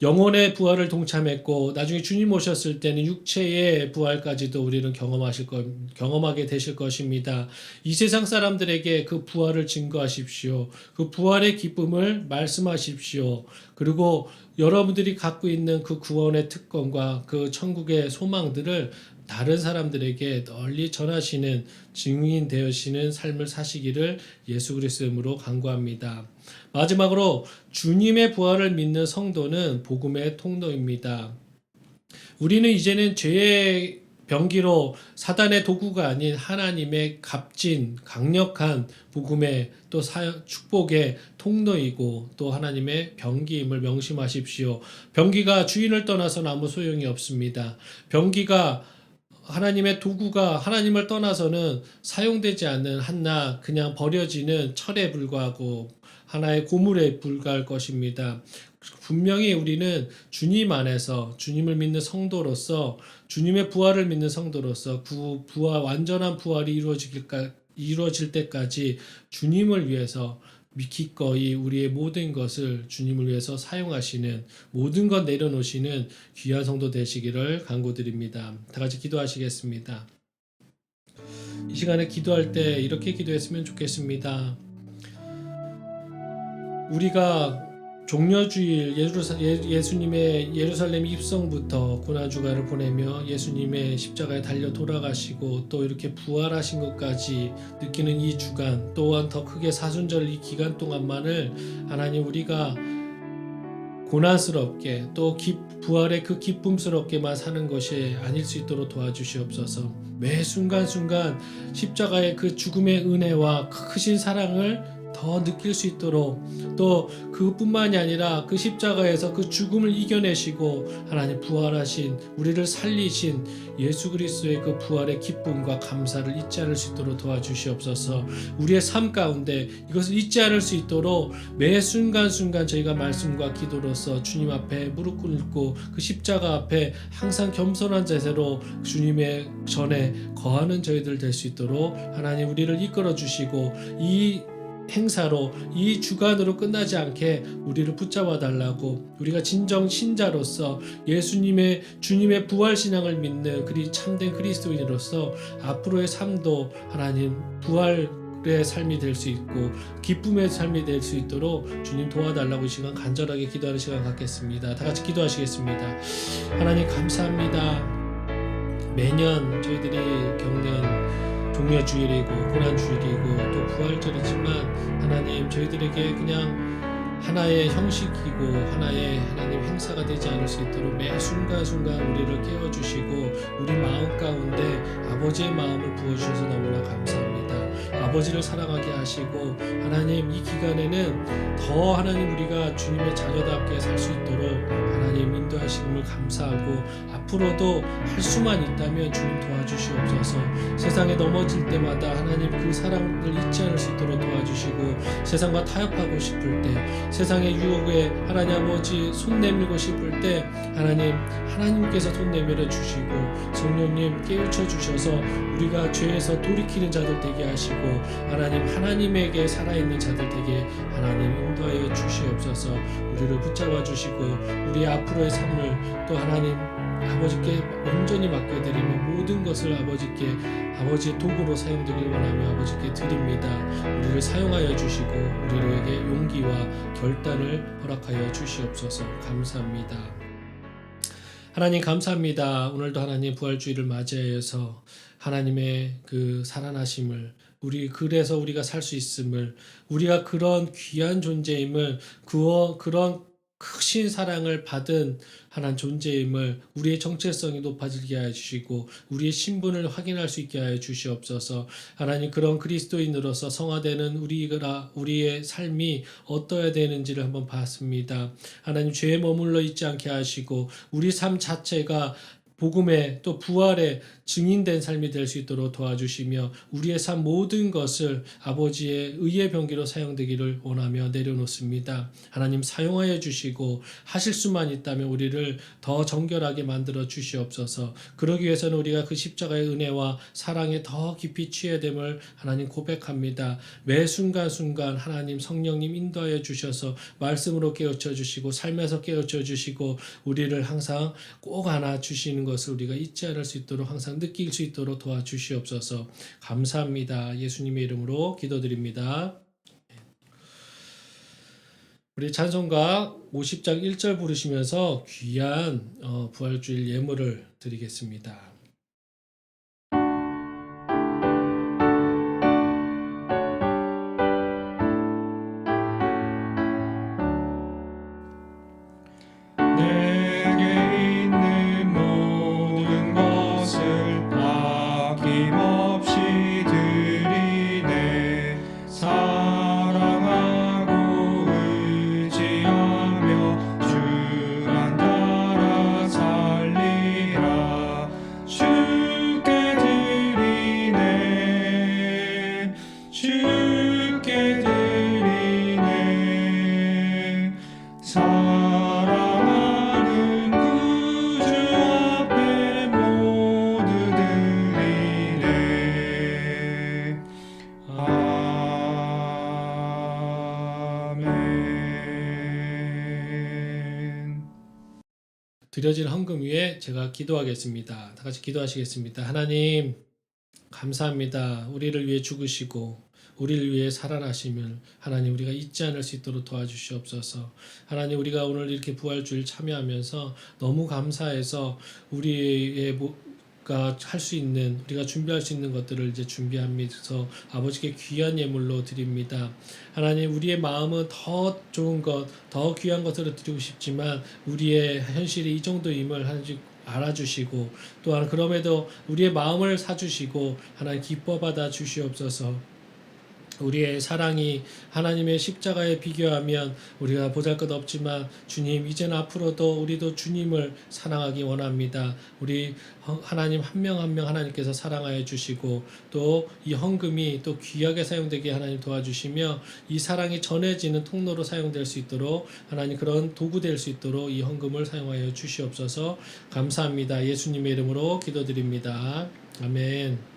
Speaker 2: 영혼의 부활을 동참했고 나중에 주님 오셨을 때는 육체의 부활까지도 우리는 경험하게 되실 것입니다. 이 세상 사람들에게 그 부활을 증거하십시오. 그 부활의 기쁨을 말씀하십시오. 그리고 여러분들이 갖고 있는 그 구원의 특권과 그 천국의 소망들을 다른 사람들에게 널리 전하시는 증인 되시는 삶을 사시기를 예수 그리스도의 이름으로 간구합니다. 마지막으로 주님의 부활을 믿는 성도는 복음의 통로입니다. 우리는 이제는 죄의 병기로 사단의 도구가 아닌 하나님의 값진 강력한 복음의 또 축복의 통로이고 또 하나님의 병기임을 명심하십시오. 병기가 주인을 떠나서는 아무 소용이 없습니다. 병기가 하나님의 도구가 하나님을 떠나서는 사용되지 않는 한낱 그냥 버려지는 철에 불과하고 하나의 고물에 불과할 것입니다. 분명히 우리는 주님 안에서 주님을 믿는 성도로서 주님의 부활을 믿는 성도로서 완전한 부활이 이루어질 때까지 주님을 위해서 기꺼이 우리의 모든 것을 주님을 위해서 사용하시는 모든 것 내려놓으시는 귀한 성도 되시기를 간구드립니다. 다 같이 기도하시겠습니다. 이 시간에 기도할 때 이렇게 기도했으면 좋겠습니다. 우리가 종려주일 예수님의 예루살렘 입성부터 고난주간을 보내며 예수님의 십자가에 달려 돌아가시고 또 이렇게 부활하신 것까지 느끼는 이 주간 또한 더 크게 사순절 이 기간 동안만을 하나님 우리가 고난스럽게 또 부활의 그 기쁨스럽게만 사는 것이 아닐 수 있도록 도와주시옵소서. 매 순간순간 십자가의 그 죽음의 은혜와 크신 사랑을 더 느낄 수 있도록 또 그뿐만이 아니라 그 십자가에서 그 죽음을 이겨내시고 하나님 부활하신 우리를 살리신 예수 그리스도의 그 부활의 기쁨과 감사를 잊지 않을 수 있도록 도와주시옵소서. 우리의 삶 가운데 이것을 잊지 않을 수 있도록 매 순간순간 저희가 말씀과 기도로서 주님 앞에 무릎 꿇고 그 십자가 앞에 항상 겸손한 자세로 주님의 전에 거하는 저희들 될 수 있도록 하나님 우리를 이끌어 주시고 이 행사로 이 주간으로 끝나지 않게 우리를 붙잡아 달라고 우리가 진정 신자로서 예수님의 주님의 부활 신앙을 믿는 참된 그리스도인으로서 앞으로의 삶도 하나님 부활의 삶이 될 수 있고 기쁨의 삶이 될 수 있도록 주님 도와달라고 이 시간 간절하게 기도하는 시간 갖겠습니다. 다 같이 기도하시겠습니다. 하나님 감사합니다. 매년 저희들이 겪는 종려주일이고 고난주일이고 또 부활절이지만 하나님 저희들에게 그냥 하나의 형식이고 하나의 하나님 행사가 되지 않을 수 있도록 매 순간순간 우리를 깨워주시고 우리 마음 가운데 아버지의 마음을 부어주셔서 너무나 감사합니다. 아버지를 사랑하게 하시고 하나님 이 기간에는 더 하나님 우리가 주님의 자녀답게 살 수 있도록 하나님 인도하심을 감사하고 앞으로도 할 수만 있다면 주님 도와주시옵소서. 세상에 넘어질 때마다 하나님 그 사랑을 잊지 않을 수 있도록 도와주시고 세상과 타협하고 싶을 때 세상의 유혹에 하나님 아버지 손 내밀고 싶을 때 하나님께서 손 내밀어 주시고 성령님 깨우쳐 주셔서 우리가 죄에서 돌이키는 자들 되게 하시고 하나님에게 살아있는 자들 되게 하나님 인도하여 주시옵소서. 우리를 붙잡아 주시고 우리 앞으로의 삶을 또 하나님 아버지께 온전히 맡겨드리며 모든 것을 아버지의 도구로 사용되길 원하며 아버지께 드립니다. 우리를 사용하여 주시고 우리에게 용기와 결단을 허락하여 주시옵소서. 감사합니다. 하나님 감사합니다. 오늘도 하나님 부활주일을 맞이하여서 하나님의 그 살아나심을 그래서 우리가 살 수 있음을 우리가 그런 귀한 존재임을 그런 크신 사랑을 받은 하나님 존재임을 우리의 정체성이 높아지게 하여 주시고 우리의 신분을 확인할 수 있게 하여 주시옵소서. 하나님 그런 그리스도인으로서 성화되는 우리의 삶이 어떠해야 되는지를 한번 봤습니다. 하나님 죄에 머물러 있지 않게 하시고 우리 삶 자체가 복음의 또 부활의 증인된 삶이 될 수 있도록 도와주시며 우리의 삶 모든 것을 아버지의 의의 병기로 사용되기를 원하며 내려놓습니다. 하나님 사용하여 주시고 하실 수만 있다면 우리를 더 정결하게 만들어 주시옵소서. 그러기 위해서는 우리가 그 십자가의 은혜와 사랑에 더 깊이 취해야 됨을 하나님 고백합니다. 매 순간순간 하나님 성령님 인도하여 주셔서 말씀으로 깨우쳐 주시고 삶에서 깨우쳐 주시고 우리를 항상 꼭 안아 주시는 것을 우리가 잊지 않을 수 있도록 항상 느낄 수 있도록 도와주시옵소서. 감사합니다. 예수님의 이름으로 기도드립니다. 우리 찬송가 50장 1절 부르시면서 귀한 부활주일 예물을 드리겠습니다. 드려진 헌금 위에 제가 기도하겠습니다. 다 같이 기도하시겠습니다. 하나님 감사합니다. 우리를 위해 죽으시고 우리를 위해 살아나심을 하나님 우리가 잊지 않을 수 있도록 도와주시옵소서. 하나님 우리가 오늘 이렇게 부활주일 참여하면서 너무 감사해서 우리가 할 수 있는 우리가 준비할 수 있는 것들을 이제 준비하면서 아버지께 귀한 예물로 드립니다. 하나님 우리의 마음은 더 좋은 것, 더 귀한 것들을 드리고 싶지만 우리의 현실이 이 정도임을 하나님 알아주시고 또한 그럼에도 우리의 마음을 사주시고 하나님 기뻐 받아 주시옵소서. 우리의 사랑이 하나님의 십자가에 비교하면 우리가 보잘것없지만 주님 이제는 앞으로도 우리도 주님을 사랑하기 원합니다. 우리 하나님 한 명 한 명 하나님께서 사랑하여 주시고 또 이 헌금이 또 귀하게 사용되게 하나님 도와주시며 이 사랑이 전해지는 통로로 사용될 수 있도록 하나님 그런 도구 될 수 있도록 이 헌금을 사용하여 주시옵소서. 감사합니다. 예수님의 이름으로 기도드립니다. 아멘.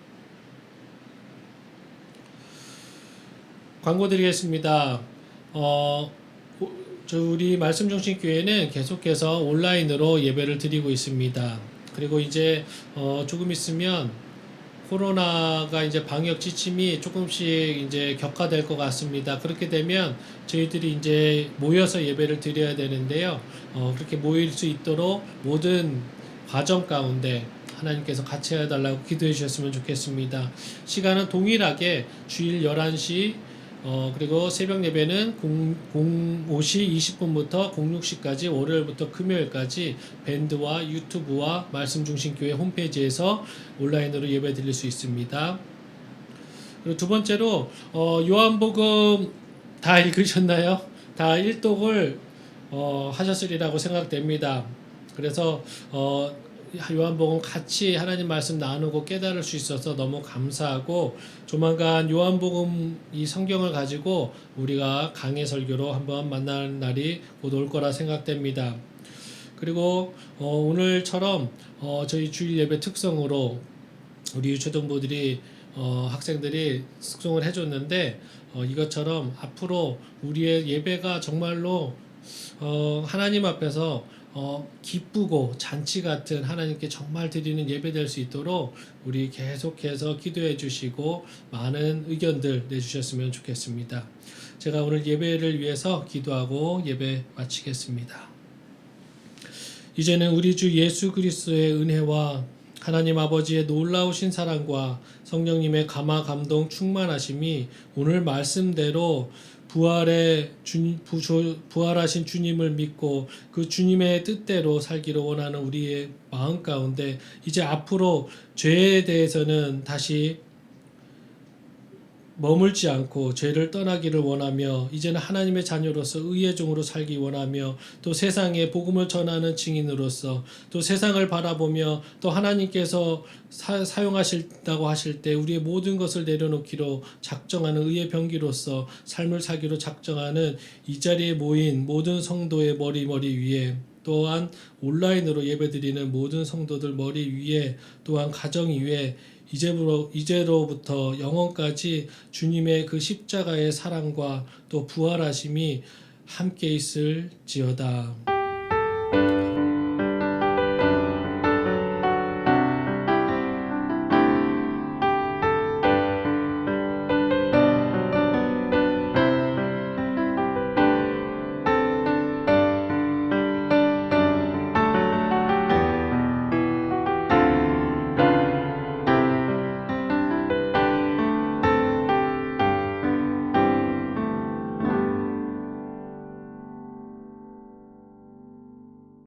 Speaker 2: 광고 드리겠습니다. 우리 말씀중심교회는 계속해서 온라인으로 예배를 드리고 있습니다. 그리고 이제 조금 있으면 코로나가 이제 방역 지침이 조금씩 이제 격화될 것 같습니다. 그렇게 되면 저희들이 이제 모여서 예배를 드려야 되는데요. 그렇게 모일 수 있도록 모든 과정 가운데 하나님께서 같이 해달라고 기도해 주셨으면 좋겠습니다. 시간은 동일하게 주일 11시 그리고 새벽 예배는 05시 20분부터 06시까지 월요일부터 금요일까지 밴드와 유튜브와 말씀중심교회 홈페이지에서 온라인으로 예배 드릴 수 있습니다. 그리고 두 번째로 요한복음 다 읽으셨나요? 다 일독을 하셨으리라고 생각됩니다. 그래서 요한복음 같이 하나님 말씀 나누고 깨달을 수 있어서 너무 감사하고 조만간 요한복음 이 성경을 가지고 우리가 강해 설교로 한번 만날 날이 곧 올 거라 생각됩니다. 그리고 오늘처럼 저희 주일 예배 특성으로 우리 유초등부들이 학생들이 숙송을 해줬는데 이것처럼 앞으로 우리의 예배가 정말로 하나님 앞에서 기쁘고 잔치 같은 하나님께 정말 드리는 예배 될 수 있도록 우리 계속해서 기도해 주시고 많은 의견들 내주셨으면 좋겠습니다. 제가 오늘 예배를 위해서 기도하고 예배 마치겠습니다. 이제는 우리 주 예수 그리스도의 은혜와 하나님 아버지의 놀라우신 사랑과 성령님의 감화 감동 충만하심이 오늘 말씀대로 부활하신 주님을 믿고 그 주님의 뜻대로 살기를 원하는 우리의 마음 가운데 이제 앞으로 죄에 대해서는 다시 머물지 않고 죄를 떠나기를 원하며 이제는 하나님의 자녀로서 의의 종으로 살기 원하며 또 세상에 복음을 전하는 증인으로서 또 세상을 바라보며 또 하나님께서 사용하신다고 하실 때 우리의 모든 것을 내려놓기로 작정하는 의의 병기로서 삶을 살기로 작정하는 이 자리에 모인 모든 성도의 머리 위에 또한 온라인으로 예배드리는 모든 성도들 머리 위에 또한 가정 위에 이제로부터 영원까지 주님의 그 십자가의 사랑과 또 부활하심이 함께 있을지어다.